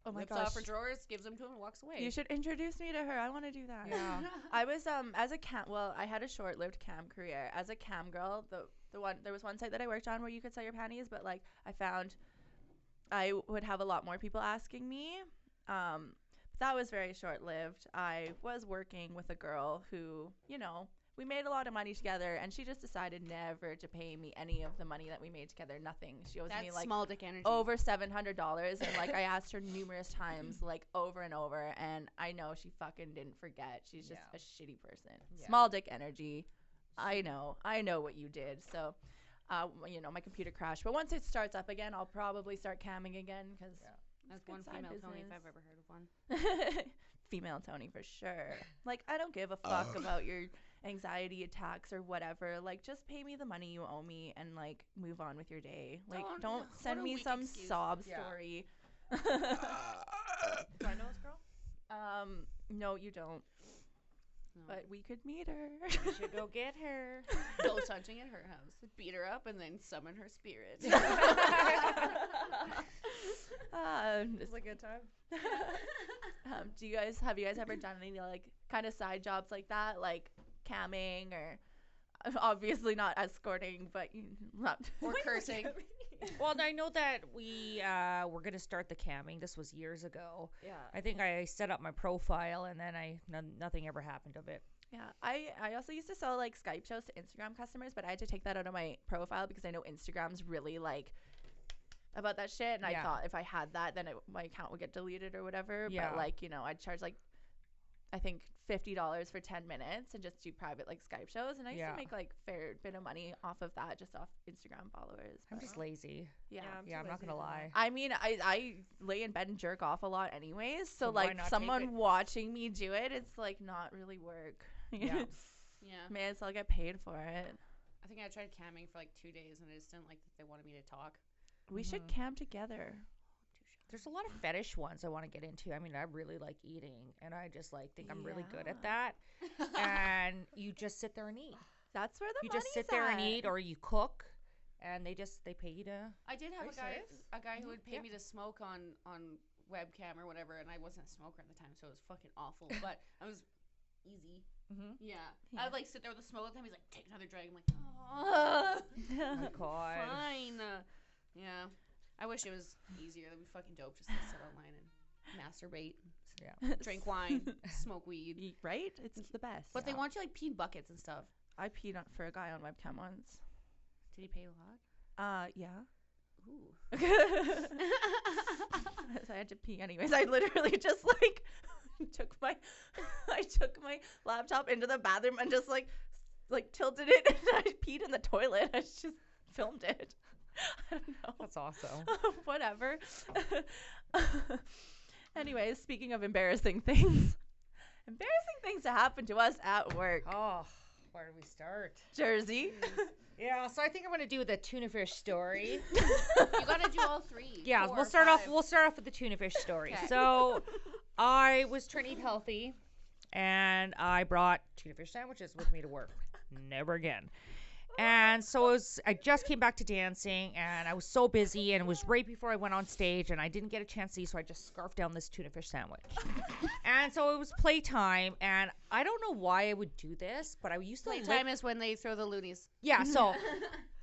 Oh my whips gosh. off her drawers, gives them to him, and walks away. You should introduce me to her. I want to do that. Yeah. I was as a cam. Well, I had a short-lived cam career as a cam girl. The one there was one site that I worked on where you could sell your panties, but like I found I would have a lot more people asking me. That was very short-lived. I was working with a girl who, you know, we made a lot of money together, and she just decided never to pay me any of the money that we made together. Nothing. She owes That's me like small dick energy. over $700, and like I asked her numerous times, like over and over, and I know she fucking didn't forget. She's just a shitty person. Yeah. Small dick energy. I know what you did. So, you know, my computer crashed, but once it starts up again, I'll probably start camming again because That's one female Tony if I've ever heard of one. female Tony for sure. Like I don't give a fuck about your anxiety attacks or whatever. Like just pay me the money you owe me and like move on with your day. Like don't send what a me weak some excuse. sob Yeah. story. Do I know this girl? No, you don't. No. But we could meet her. We should go get her. Ghost hunting at her house. Beat her up and then summon her spirit. Just It's a good time. have you guys ever done any like kind of side jobs like that, like camming or obviously not escorting, but not or cursing. Well, I know that we were gonna start the camming. This was years ago. Yeah. I think I set up my profile and then nothing ever happened of it. Yeah, I also used to sell like Skype shows to Instagram customers, but I had to take that out of my profile because I know Instagram's really like about that shit, and I Yeah. thought if I had that, then my account would get deleted or whatever. Yeah. But like, you know, I'd charge like I think $50 for 10 minutes and just do private like Skype shows, and I used Yeah. to make like fair bit of money off of that, just off Instagram followers. I'm but- just lazy. yeah. Yeah, I'm not gonna lie. I mean, I lay in bed and jerk off a lot anyways, so Why like not take someone it? watching me do it, it's like not really work. Yeah. Yeah. May as well get paid for it. I think I tried camming for like 2 days and I just didn't like that they wanted me to talk. We should cam together. There's a lot of fetish ones I want to get into. I mean, I really like eating, and I just like think I'm really good at that. And you just sit there and eat. That's where the You money's just sit there and at. eat, or you cook, and they pay you to. I did have Are you a guy who would pay Yeah. me to smoke on webcam or whatever, and I wasn't a smoker at the time, so it was fucking awful. But I was easy. Mhm. Yeah. Yeah. I would like sit there with a smoke with him. He's like, take another drag. I'm like, oh, Oh my god. fine. Yeah. I wish it was easier. That'd be fucking dope. Just to sit online and masturbate, Yeah. drink wine, smoke weed. Right? It's the best. But they want you like pee in buckets and stuff. I peed on, for a guy on webcam once. Did he pay a lot? Yeah. Ooh. So I had to pee anyways. I literally just like took my laptop into the bathroom and just like tilted it and I peed in the toilet. I just filmed it. I don't know. That's awesome. Whatever. Anyways, speaking of embarrassing things to happen to us at work. Oh, where do we start? Jersey. Yeah, so I think I'm gonna do the tuna fish story. You gotta do all three. Yeah, 4 we'll or start 5. off with the tuna fish story. Okay. So I was trying to eat healthy, and I brought tuna fish sandwiches with me to work. Never again. And so I just came back to dancing, and I was so busy, and it was right before I went on stage, and I didn't get a chance to eat, so I just scarfed down this tuna fish sandwich. And so it was playtime, and I don't know why I would do this, but I used to Playtime is when they throw the loonies. Yeah, so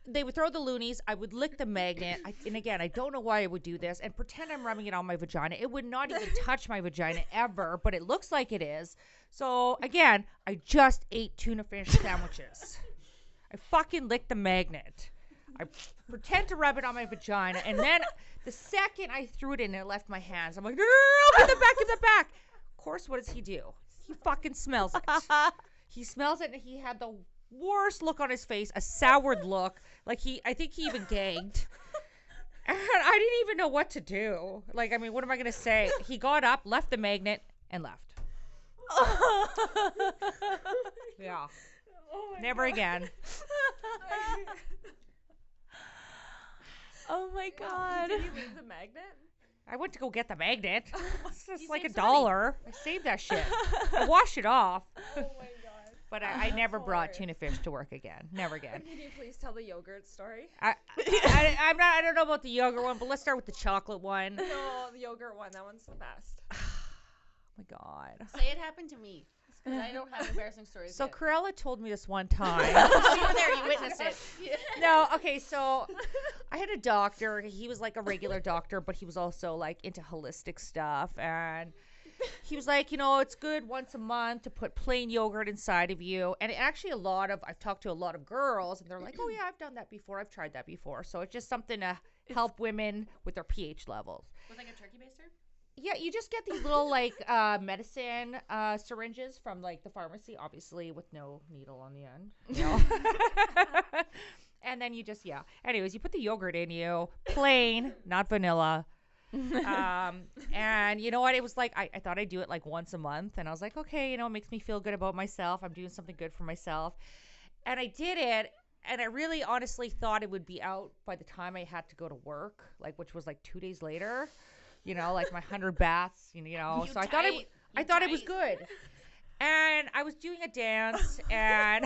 they would throw the loonies. I would lick the magnet. And again, I don't know why I would do this and pretend I'm rubbing it on my vagina. It would not even touch my vagina ever, but it looks like it is. So again, I just ate tuna fish sandwiches. I fucking licked the magnet. I pretend to rub it on my vagina. And then the second I threw it in, it left my hands. I'm like, no, give that back, give that back. Of course, what does he do? He fucking smells it. He smells it, and he had the worst look on his face, a soured look. Like I think he even gagged. And I didn't even know what to do. Like, I mean, what am I going to say? He got up, left the magnet, and left. Yeah. Never again. Oh my god. Did you leave the magnet? I went to go get the magnet. It's just like saved $1. I saved that shit. I washed it off. Oh my god. But I never brought tuna fish to work again. Never again. Can you please tell the yogurt story? I don't know about the yogurt one, but let's start with the chocolate one. Oh No, the yogurt one. That one's the best. my god. Say it happened to me. Because I don't have embarrassing stories. So yet. Corella told me this one time. You were there. You witnessed it. No, okay, so I had a doctor. He was like a regular doctor, but he was also like into holistic stuff. And he was like, it's good once a month to put plain yogurt inside of you. And actually I've talked to a lot of girls and they're like, oh yeah, I've done that before. I've tried that before. So it's just something to help women with their pH levels. With like a turkey baster? Yeah, you just get these little like medicine syringes from like the pharmacy, obviously with no needle on the end. And then you just anyways, you put the yogurt in you, plain, not vanilla. And you know what? It was like I thought I'd do it like once a month, and I was like, okay, it makes me feel good about myself. I'm doing something good for myself, and I did it. And I really honestly thought it would be out by the time I had to go to work, like which was like 2 days later. Like my 100 baths, so I thought it was good. And I was doing a dance and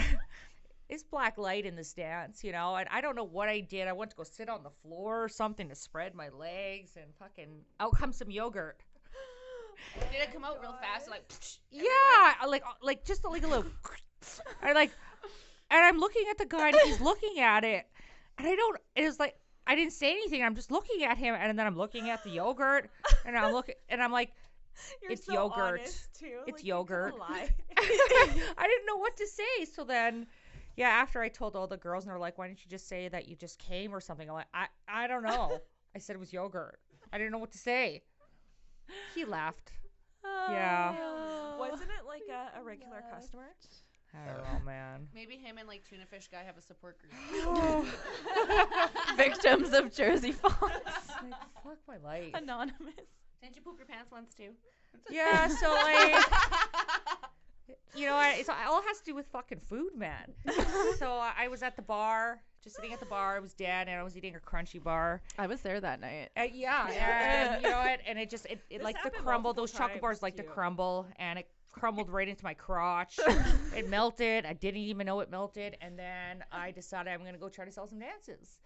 it's black light in this dance, and I don't know what I did. I went to go sit on the floor or something to spread my legs and fucking out comes some yogurt. Did it come out real fast? Like, yeah, like just like a little, and I'm looking at the guy and he's looking at it and it was like, I didn't say anything. I'm just looking at him, and then I'm looking at the yogurt, and I'm like, it's so yogurt. Too. It's like, yogurt. Lie. I didn't know what to say. So then, after I told all the girls, and they're like, "Why didn't you just say that you just came or something?" I'm like, I don't know. I said it was yogurt. I didn't know what to say. He laughed. Yeah. Wasn't it like a regular customer? I don't know, man. maybe him and like Tuna Fish Guy have a support group. Victims of Jersey Falls. Like, fuck my life. Anonymous. Didn't you poop your pants once too? Yeah, so like, it all has to do with fucking food, man. So I was at the bar, just sitting at the bar. I was dead, and I was eating a crunchy bar. I was there that night. And and it just it liked to crumble. Those chocolate bars like to crumble, and it crumbled right into my crotch. It melted. I didn't even know it melted, and then I decided I'm gonna go try to sell some dances.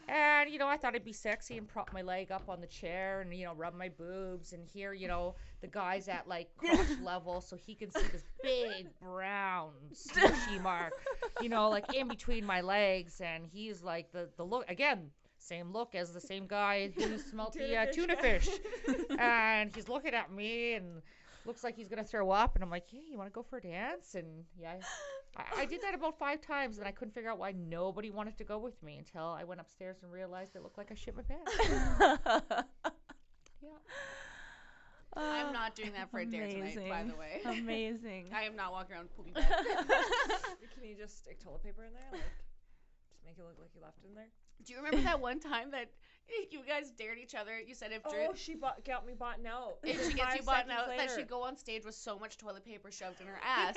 And I thought it'd be sexy and prop my leg up on the chair and rub my boobs and hear the guy's at like crotch level so he can see this big brown smushy mark like in between my legs, and he's like the look again, same look as the same guy who smelt the tuna fish, and he's looking at me and looks like he's gonna throw up, and I'm like, hey, you want to go for a dance? And I did that about 5 times, and I couldn't figure out why nobody wanted to go with me until I went upstairs and realized it looked like I shit my pants. I'm not doing that for a dare tonight, by the way. Amazing. I am not walking around poopy bag. Can you just stick toilet paper in there? Like, just make it look like you left it in there? Do you remember that one time that you guys dared each other? You said if Drew... Oh, she got me bought out. If she gets you bought out, that she'd go on stage with so much toilet paper shoved in her ass.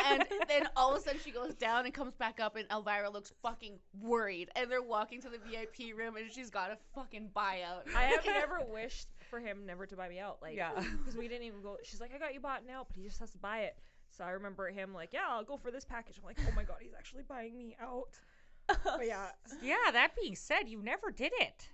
And then all of a sudden she goes down and comes back up, and Elvira looks fucking worried. And they're walking to the VIP room, and she's got a fucking buyout. I have never wished for him never to buy me out. Like, Yeah. Because we didn't even go... She's like, I got you bought out, but he just has to buy it. So I remember him like, yeah, I'll go for this package. I'm like, oh my God, he's actually buying me out. But yeah. Yeah, that being said, you never did it.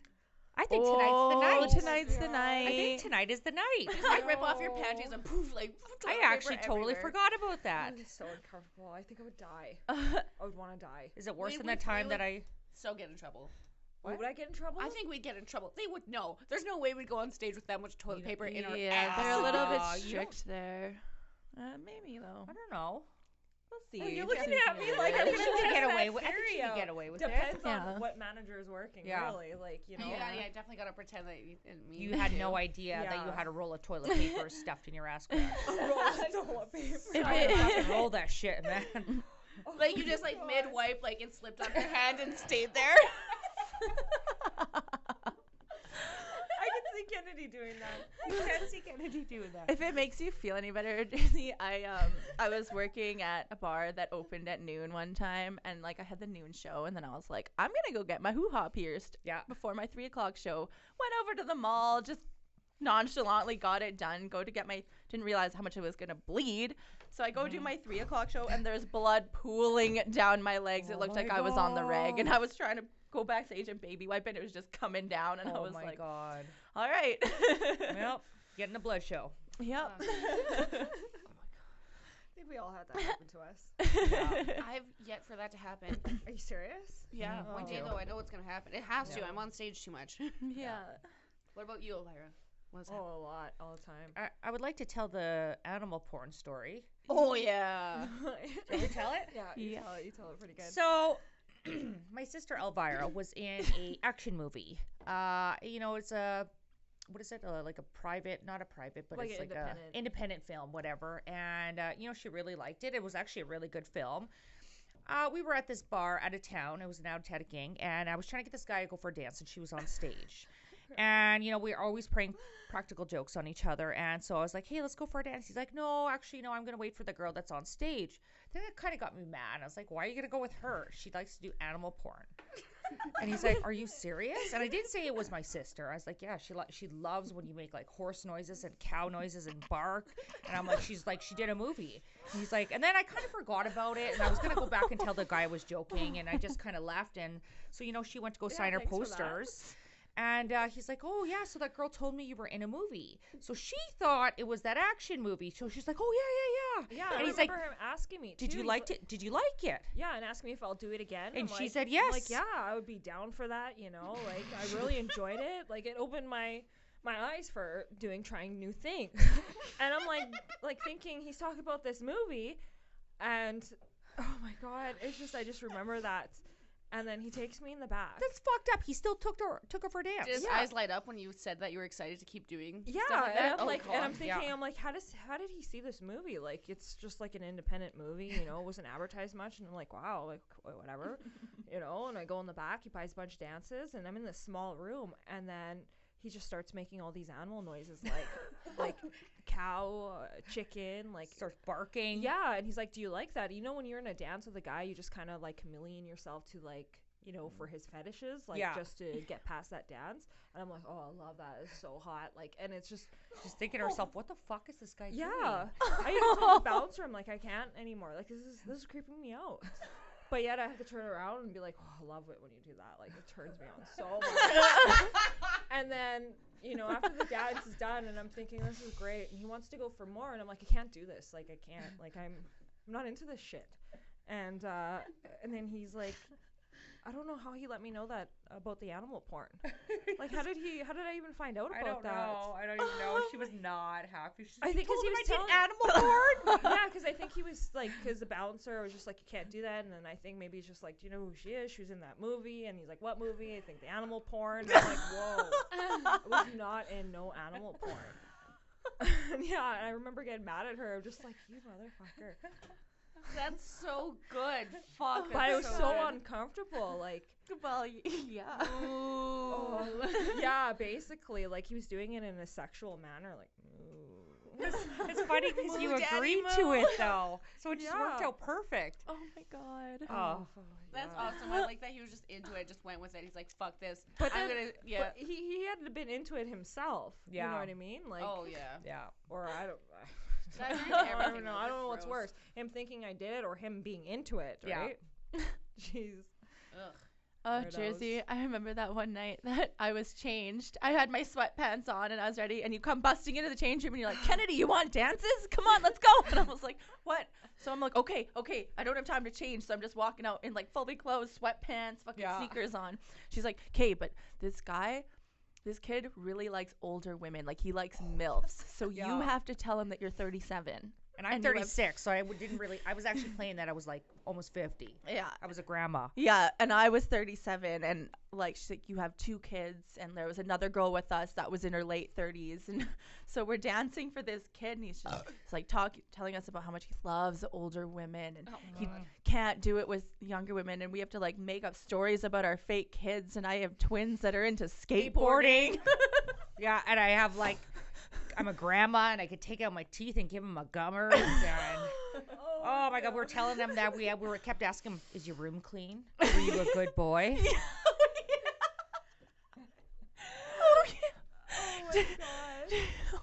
I think tonight's the night. Tonight's the night. I think tonight is the night. Just like rip off your panties and poof, like toilet I paper actually totally everywhere. forgot about that. It's so uncomfortable. I think I would die. I would want to die. Is it worse We than would that time that really- I... So get in trouble. Would I get in trouble? I think we'd get in trouble. They would know. There's no way we'd go on stage with that much toilet paper in our Yeah, ass. they're a little bit you strict there. Maybe though. I don't know. We'll see. You're looking at me like I I'm think gonna she could test get that away with. I think she theory could get out. away with Depends it. on Yeah. what manager is working, Yeah. really. Like, you know. Yeah, I definitely gotta pretend that you didn't mean You had to. no idea that you Yeah. had a roll of toilet paper stuffed in your ass crack. Roll toilet paper. If I it- fucking roll that shit, man. Like you just like mid wipe, like it slipped off your hand and stayed there. Kennedy doing that. You can't see Kennedy doing that. If it makes you feel any better, Jersey, I was working at a bar that opened at noon one time, and like I had the noon show, and then I was like, I'm gonna go get my hoo-ha pierced. Yeah. Before my 3 o'clock show, went over to the mall, just nonchalantly got it done. Didn't realize how much it was gonna bleed. So I go do my 3 o'clock show, and there's blood pooling down my legs. It looked like I was on the rag, and I was trying to go backstage and baby wipe, and it was just coming down, and I was like, God. all right. Well, getting a blood show. Yep. I think we all had that happen to us. I've yet for that to happen. Are you serious? Yeah, Oh. one day though, I know what's gonna happen. It has to. I'm on stage too much. Yeah. What about you, Elvira? What's happening? Oh, a lot, all the time. I would like to tell the animal porn story. Oh, yeah. Shall we tell it? Yeah, Yeah. you tell it pretty good. So, my sister Elvira was in a action movie. It's a, what is it? Like a private, not a private, but Like it's an like a independent film, whatever. And she really liked it. It was actually a really good film. We were at this bar out of town. It was an out-of-town gig, and I was trying to get this guy to go for a dance, and she was on stage. And we're always playing practical jokes on each other. And so I was like, hey, let's go for a dance. He's like, no, actually, no, I'm going to wait for the girl that's on stage. Then it kind of got me mad. I was like, why are you going to go with her? She likes to do animal porn. And he's like, are you serious? And I didn't say it was my sister. I was like, yeah, she loves when you make like horse noises and cow noises and bark. And I'm like, she did a movie. And he's like, and then I kind of forgot about it. And I was going to go back and tell the guy I was joking. And I just kind of left. And so, she went to go sign her thanks for that. posters. And he's like, oh, yeah, so that girl told me you were in a movie. So she thought it was that action movie. So she's like, oh, yeah. Yeah, And I he's like, remember him asking me, Did too. you He's like it? Did you like it? Yeah, and asking me if I'll do it again. And I'm she like- said I'm yes. like, yeah, I would be down for that, Like, I really enjoyed it. Like, it opened my eyes for trying new things. And I'm like thinking he's talking about this movie, and oh my God, I just remember that. And then he takes me in the back. That's fucked up. He still took her for a dance. Did his Yeah. eyes light up when you said that you were excited to keep doing Yeah, stuff like that? and I'm like, God. and I'm thinking, Yeah. I'm like, how did he see this movie? Like, it's just like an independent movie, it wasn't advertised much, and I'm like, wow, like whatever, And I go in the back, he buys a bunch of dances, and I'm in this small room, and then he just starts making all these animal noises, like cow, chicken, like Starts barking. yeah, and he's like, do you like that? When you're in a dance with a guy, you just kind of like chameleon yourself to like. For his fetishes, like Yeah. just to get past that dance. And I'm like, oh, I love that. It's so hot. Like, and it's just, She's thinking to herself, what the fuck is this guy doing? yeah. I even told the bouncer, I'm like, I can't anymore. Like, this is creeping me out. But yet I have to turn around and be like, oh, I love it when you do that. Like, it turns me on so much. And then, after the dance is done, and I'm thinking, this is great. And he wants to go for more. And I'm like, I can't do this. Like, I can't. Like, I'm not into this shit. And then he's like, I don't know how he let me know that about the animal porn. Like, how did I even find out about that? I don't even know. She was not happy. I think 'cause he was telling- animal porn. Yeah, because I think he was like, because the bouncer was just like, you can't do that. And then I think maybe he's just like, do you know who she is? She was in that movie. And he's like, what movie? I think the animal porn. And I'm like, whoa. I was not in no animal porn. Yeah, and I remember getting mad at her. I'm just like, you motherfucker. That's so good. Fuck. But it was that's so good. uncomfortable. Like, Well, yeah. Ooh. yeah, basically, like he was doing it in a sexual manner, like. It's funny because you Moo, daddy, agreed moo. to it though, so it just worked Yeah. out perfect. Oh my God. Oh, That's yeah. awesome. I like that he was just into it, just went with it. He's like, fuck this. But I'm then- gonna, yeah. But he had been into it himself. You know Yeah. what I mean? Like, Oh, yeah. yeah. or I don't. I agree with I everything, don't know. though. I don't know That's what's gross. worse. Him thinking I did it or him being into it, Yeah. right? Jeez. Ugh. Oh, Weirdos. Jersey, I remember that one night that I was changed. I had my sweatpants on and I was ready, and you come busting into the change room and you're like, Kennedy, you want dances? Come on, let's go. And I was like, what? So I'm like, okay, I don't have time to change. So I'm just walking out in like fully clothed sweatpants, fucking Yeah. sneakers on. She's like, okay, but this kid really likes older women. Like, he likes MILFs. So you Yeah. have to tell him that you're 37. And I'm And you have- 36, so I didn't really. I was actually playing that I was like almost 50. Yeah. I was a grandma. Yeah, and I was 37, and like she's like, you have 2 kids, and there was another girl with us that was in her late 30s, and so we're dancing for this kid, and he's just it's like telling us about how much he loves older women, and he can't do it with younger women, and we have to like make up stories about our fake kids, and I have twins that are into skateboarding. Yeah, and I have like, I'm a grandma, and I could take out my teeth and give them a gummer. And oh my God, we were telling them that we were kept asking them, "Is your room clean? Were you a good boy?"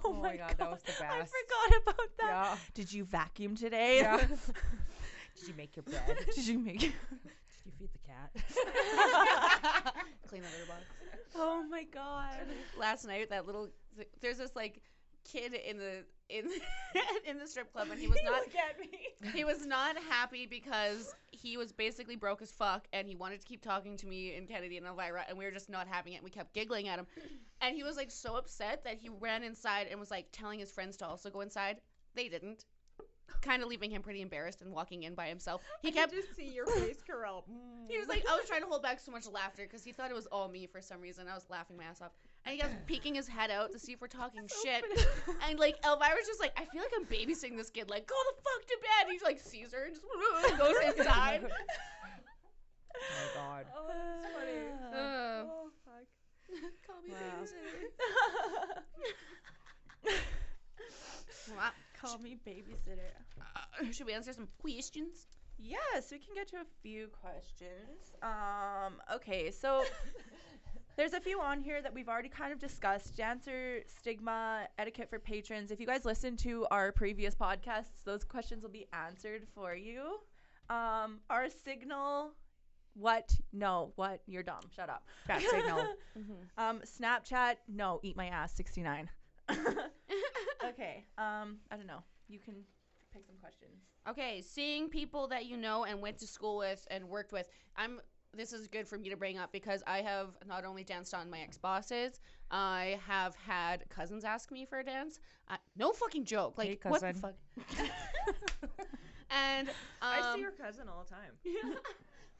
Oh my God, that was the best. I forgot about that. Yeah. Did you vacuum today? Yeah. Did you make your bed? Did you make? Did you feed the cat? Clean the litter box. Oh my God. Last night, there's this like kid in the in the strip club, and he was not Look at me. he was not happy because he was basically broke as fuck, and he wanted to keep talking to me and Kennedy and Elvira, and we were just not having it, and we kept giggling at him, and he was like so upset that he ran inside and was like telling his friends to also go inside. They didn't, kind of leaving him pretty embarrassed and walking in by himself. He kept just see your face, Carell. he was like, I was trying to hold back so much laughter because he thought it was all me for some reason. I was laughing my ass off. And he kept peeking his head out to see if we're talking shit. And like Elvira's just like, I feel like I'm babysitting this kid. Like, go the fuck to bed. He like sees her and just goes inside. Oh my God. Oh, that's funny. Oh, fuck. Call me Wow. babysitter. Call me babysitter. Should we answer some questions? Yes, we can get to a few questions. Okay, so there's a few on here that we've already kind of discussed. Dancer stigma, etiquette for patrons. If you guys listen to our previous podcasts, those questions will be answered for you. Our signal, what? No, what? You're dumb. Shut up. That signal. Snapchat, no, eat my ass, 69. Okay, I don't know. You can pick some questions. Okay, seeing people that you know and went to school with and worked with. This is good for me to bring up because I have not only danced on my ex-bosses, I have had cousins ask me for a dance. No fucking joke. Like, Hey, what the cousin. fuck? And I see your cousin all the time.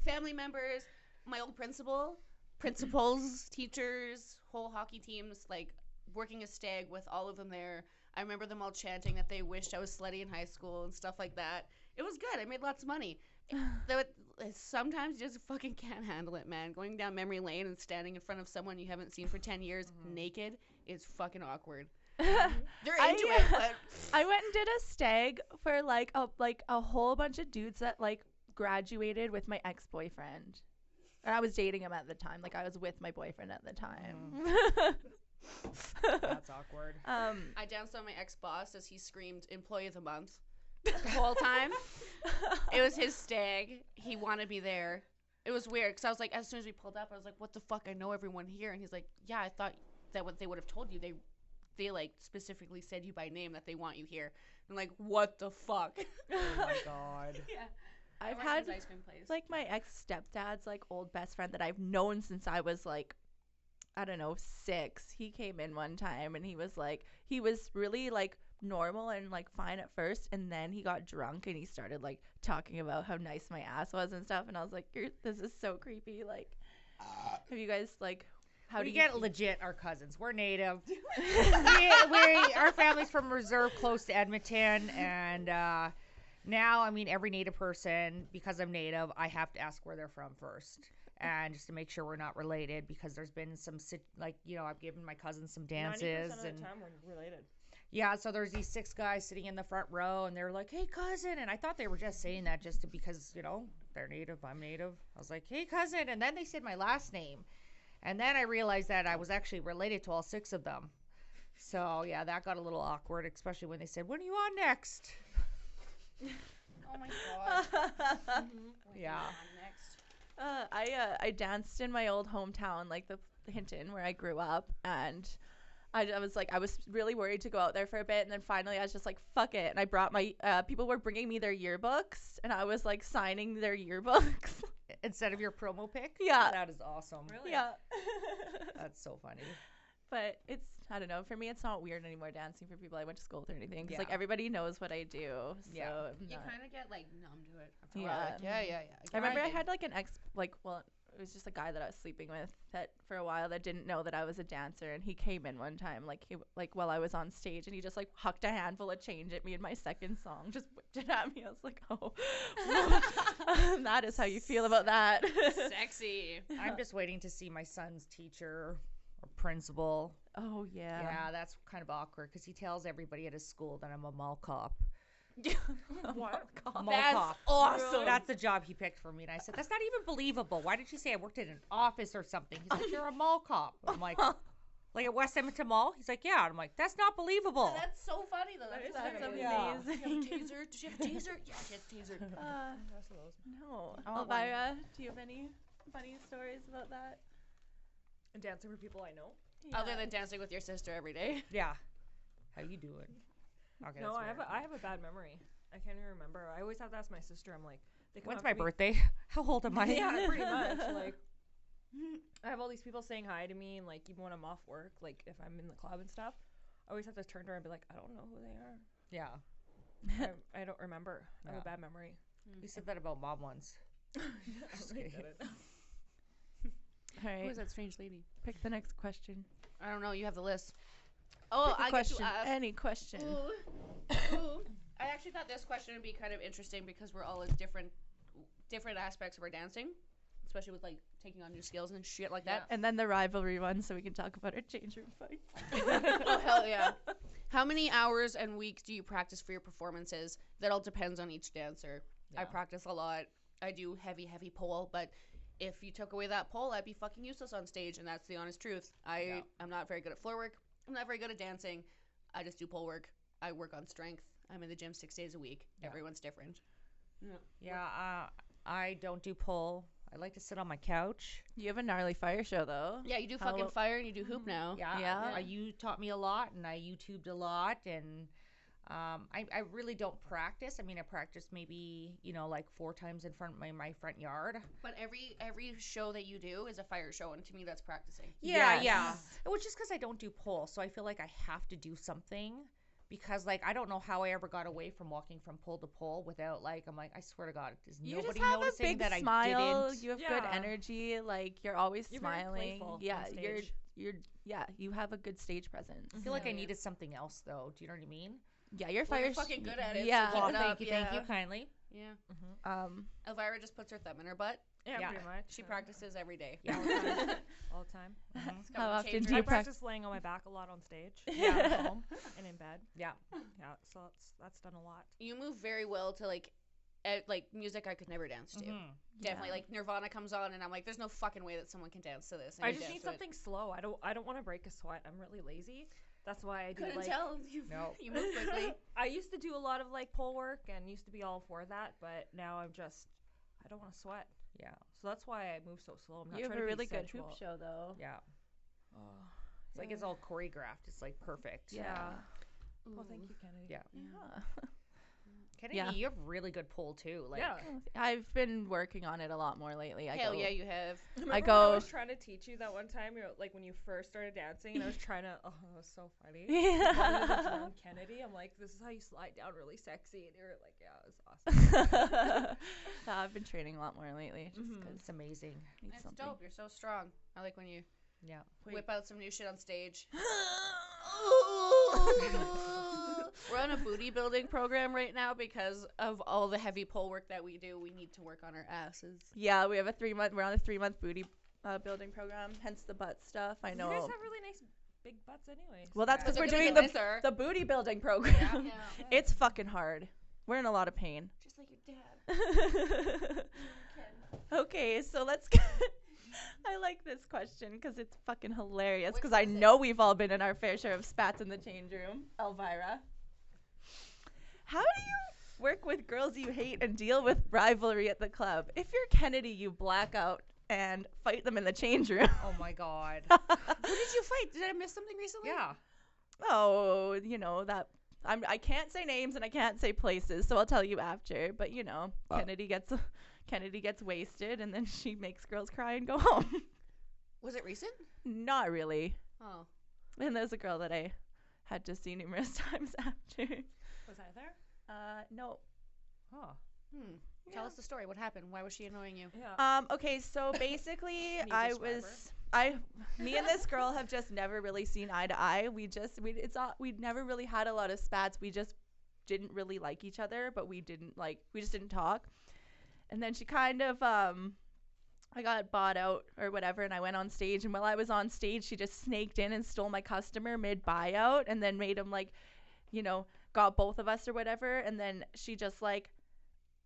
family members, my old principals, teachers, whole hockey teams, like working a stag with all of them there. I remember them all chanting that they wished I was slutty in high school and stuff like that. It was good. I made lots of money. Sometimes you just fucking can't handle it, man. Going down memory lane and standing in front of someone you haven't seen for 10 years naked is fucking awkward. They're into it, but I went and did a stag for like a whole bunch of dudes that like graduated with my ex-boyfriend. And I was dating him at the time. Like I was with my boyfriend at the time. That's awkward. I danced on my ex-boss as he screamed employee of the month the whole time. It was his stag. He wanted me there. It was weird because I was like, as soon as we pulled up, I was like, what the fuck? I know everyone here. And he's like, yeah, I thought that what they would have told you. They like specifically said you by name that they want you here. I'm like, what the fuck? Oh my God. Yeah. I've I worked had his ice cream place. like my ex-stepdad's like old best friend that I've known since I was like, I don't know, 6. He came in one time and he was really like normal and like fine at first, and then he got drunk and he started like talking about how nice my ass was and stuff, and I was like, this is so creepy. Like, have you guys like, how we do you get legit our cousins. We're native. Our family's from Reserve, close to Edmonton, and now, I mean, every native person, because I'm native, I have to ask where they're from first. And just to make sure we're not related, because there's been some, like, you know, I've given my cousins some dances. 90% of the and time we're related. yeah, so there's these 6 guys sitting in the front row, and they're like, hey, cousin. And I thought they were just saying that because, you know, they're native, I'm native. I was like, hey, cousin. And then they said my last name. And then I realized that I was actually related to all 6 of them. So, yeah, that got a little awkward, especially when they said, when are you on next? oh my god. Yeah. Next. I danced in my old hometown, like the Hinton, where I grew up, and I was really worried to go out there for a bit, and then finally I was just like, fuck it, and I brought my people were bringing me their yearbooks, and I was like signing their yearbooks. Instead of your promo pic? Yeah. That is awesome. Really? Yeah. That's so funny. But it's, I don't know, for me it's not weird anymore dancing for people I went to school with or anything, because like Yeah. everybody knows what I do. So Yeah. I'm You not- kind of get like numb to it. After Yeah. a while. Like, yeah. I remember I get it. had like an ex, like, well, it was just a guy that I was sleeping with that for a while that didn't know that I was a dancer, and he came in one time, like while I was on stage, and he just like hucked a handful of change at me in my second song, just whipped it at me. I was like, oh, that is how you feel about that. Sexy. I'm just waiting to see my son's teacher or principal Oh yeah. Yeah, that's kind of awkward because he tells everybody at his school that I'm a mall cop. What? Mall That's cop. awesome. That's the job he picked for me. And I said, that's not even believable. Why did you say I worked in an office or something? He's like, you're a mall cop. I'm like at West Edmonton Mall? He's like, yeah. I'm like, that's not believable. That's so funny though. That's That's amazing. Yeah. amazing. Taser? Did she have a taser? Yeah, she has a taser. No. I want one. Elvira, do you have any funny stories about that? And dancing for people I know. Other than dancing with your sister every day. Yeah. How you doing? Okay, No, that's I weird. have a bad memory. I can't even remember. I always have to ask my sister. I'm like, they come When's up my to me- birthday? How old am I? Yeah, pretty much. Like, I have all these people saying hi to me, and like even when I'm off work, like if I'm in the club and stuff, I always have to turn to her and be like, I don't know who they are. Yeah. I don't remember. I have Yeah. a bad memory. You said that about mom once. I really didn't. All Who right. is that strange lady? Pick the next question. I don't know. You have the list. Oh, Pick a I question. get to ask. Any question. Ooh. I actually thought this question would be kind of interesting because we're all in different aspects of our dancing, especially with like taking on new skills and shit like that. And then the rivalry one, so we can talk about our change room fights. Oh hell yeah! How many hours and weeks do you practice for your performances? That all depends on each dancer. I Yeah. practice a lot. I do heavy pole, but if you took away that pole, I'd be fucking useless on stage, and that's the honest truth. I'm not very good at floor work. I'm not very good at dancing. I just do pole work. I work on strength. I'm in the gym 6 days a week. Yeah. Everyone's different. Yeah, I don't do pull. I like to sit on my couch. You have a gnarly fire show, though. Yeah, you do How fucking lo- fire and you do hoop now. Yeah, Yeah. You taught me a lot, and I YouTubed a lot, and I really don't practice. I mean, I practice maybe like 4 times in front of my front yard. But every show that you do is a fire show, and to me, that's practicing. Yeah, Yes. yeah. It was just because I don't do pole, so I feel like I have to do something. Because like I don't know how I ever got away from walking from pole to pole without like I'm like I swear to God, is You nobody just have a noticing big that smile. I didn't? You have good Yeah. energy. Like you're always You're very smiling. playful Yeah, on you're stage. you have a good stage presence. I feel like I Yeah. needed something else though. Do you know what I mean? Yeah, your Well, fire. you're fucking good at it. Yeah. So keep it thank up. you, Yeah. thank you kindly. Yeah. Um. Elvira just puts her thumb in her butt. Yeah, Yeah. pretty much. She practices every day. Yeah. all the time. It's How gotta often change do I you her- practice? practice laying on my back a lot on stage. Yeah. At home and in bed. Yeah. Yeah, so that's done a lot. You move very well to like music I could never dance to. Mhm. Definitely, Yeah. like Nirvana comes on, and I'm like, there's no fucking way that someone can dance to this. and I you just dance need to it. something slow. I don't want to break a sweat. I'm really lazy. That's why I do Couldn't like tell you. No. You move quickly. I used to do a lot of like pole work and used to be all for that, but now I don't want to sweat. Yeah. So that's why I move so slow. I'm not You have trying a to be really good sensual. hoop show, though. Yeah. Oh, It's like it's all choreographed. It's like perfect. yeah. Ooh. Well, thank you, Kennedy. Yeah. Yeah. Kennedy, Yeah. you have really good pull too. Like, Yeah. I've been working on it a lot more lately. Hell yeah, you have. Remember I when go- I was trying to teach you that one time, like when you first started dancing, and I was trying to. Oh, it was so funny. Yeah. Kennedy, I'm like, this is how you slide down really sexy, and you were like, yeah, it was awesome. I've been training a lot more lately. Just Mhm. 'cause it's amazing. I need It's something. dope. You're so strong. I like when you Yeah. whip out some new shit on stage. We're on a booty building program right now because of all the heavy pole work that we do. We need to work on our asses. Yeah, we have a 3-month. We're on a 3-month booty building program. Hence the butt stuff. I know. You guys have really nice big butts, anyways. Well, that's Yeah. because They're we're gonna doing get the nicer. the booty building program. Yeah. It's fucking hard. We're in a lot of pain. Just like your dad. Okay, so let's get. I like this question because it's fucking hilarious. Which Because I one is it? know we've all been in our fair share of spats in the change room. Elvira, how do you work with girls you hate and deal with rivalry at the club? If you're Kennedy, you black out and fight them in the change room. Oh my God. Who did you fight? Did I miss something recently? Yeah. Oh, you know that. I can't say names and I can't say places, so I'll tell you after. But you know, Kennedy gets wasted and then she makes girls cry and go home. Was it recent? Not really. Oh. And there's a girl that I had to see numerous times after. Was I there? No. Huh. Tell us the story. What happened? Why was she annoying you? Yeah. Okay, so basically Can you I describe was me and this girl have just never really seen eye to eye. We'd never really had a lot of spats. We just didn't really like each other, but we just didn't talk. And then she kind of I got bought out or whatever, and I went on stage, and while I was on stage, she just snaked in and stole my customer mid buyout, and then made him like, got both of us or whatever, and then she just like,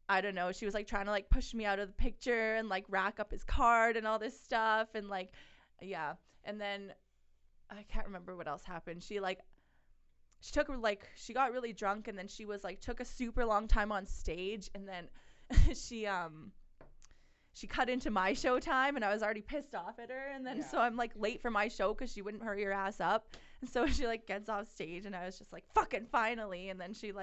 I don't know, she was like trying to like push me out of the picture and like rack up his card and all this stuff, and like, yeah, and then I can't remember what else happened. She got really drunk, and then she was like took a super long time on stage, and then she cut into my show time, and I was already pissed off at her, and then so I'm like late for my show because she wouldn't hurry her ass up, and so she like gets off stage, and I was just like, fucking finally, and then she's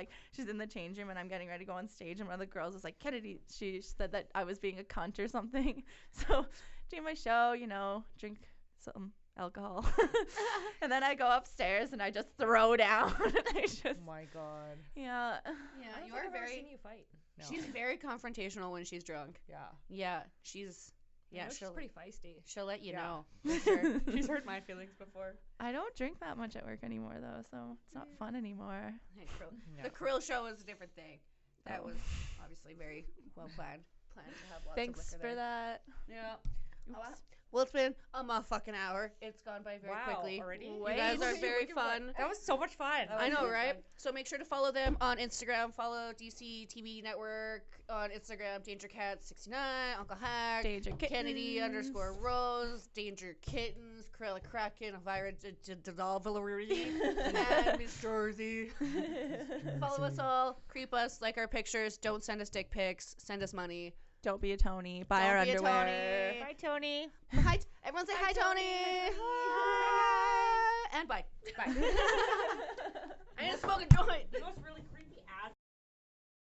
in the change room, and I'm getting ready to go on stage, and one of the girls was like, Kennedy, she said that I was being a cunt or something, so do my show, drink some alcohol, and then I go upstairs and I just throw down, and I just, Oh my God. yeah, I don't you think are I've ever very. seen you fight. No. She's very confrontational when she's drunk. Yeah. Yeah, she's. I Yeah, know she's pretty feisty. she'll let you Yeah. know. She's hurt my feelings before. I don't drink that much at work anymore though, so it's not fun anymore. The Krill show was a different thing. That Oh. was obviously very well planned. Planned to have lots Thanks of liquor for there. that. Yeah. Oops. Well, it's been a motherfucking hour. It's gone by very Wow, quickly. already? You guys are very fun. That was so much fun. I know, right? So make sure to follow them on Instagram. Follow DC TV Network on Instagram. Danger Cat 69, Uncle Hack, Danger Kennedy Kittens. _Rose, Danger Kittens, Corella Kraken, Elvira Valerie, and Miss Jerzy. Follow us all. Creep us. Like our pictures. Don't send us dick pics. Send us money. Don't be a Tony. Buy Don't our be a underwear. Tony. Bye, Tony. Hi, everyone say hi, Tony. Hi. And bye. Bye. I didn't smoke a joint. It was really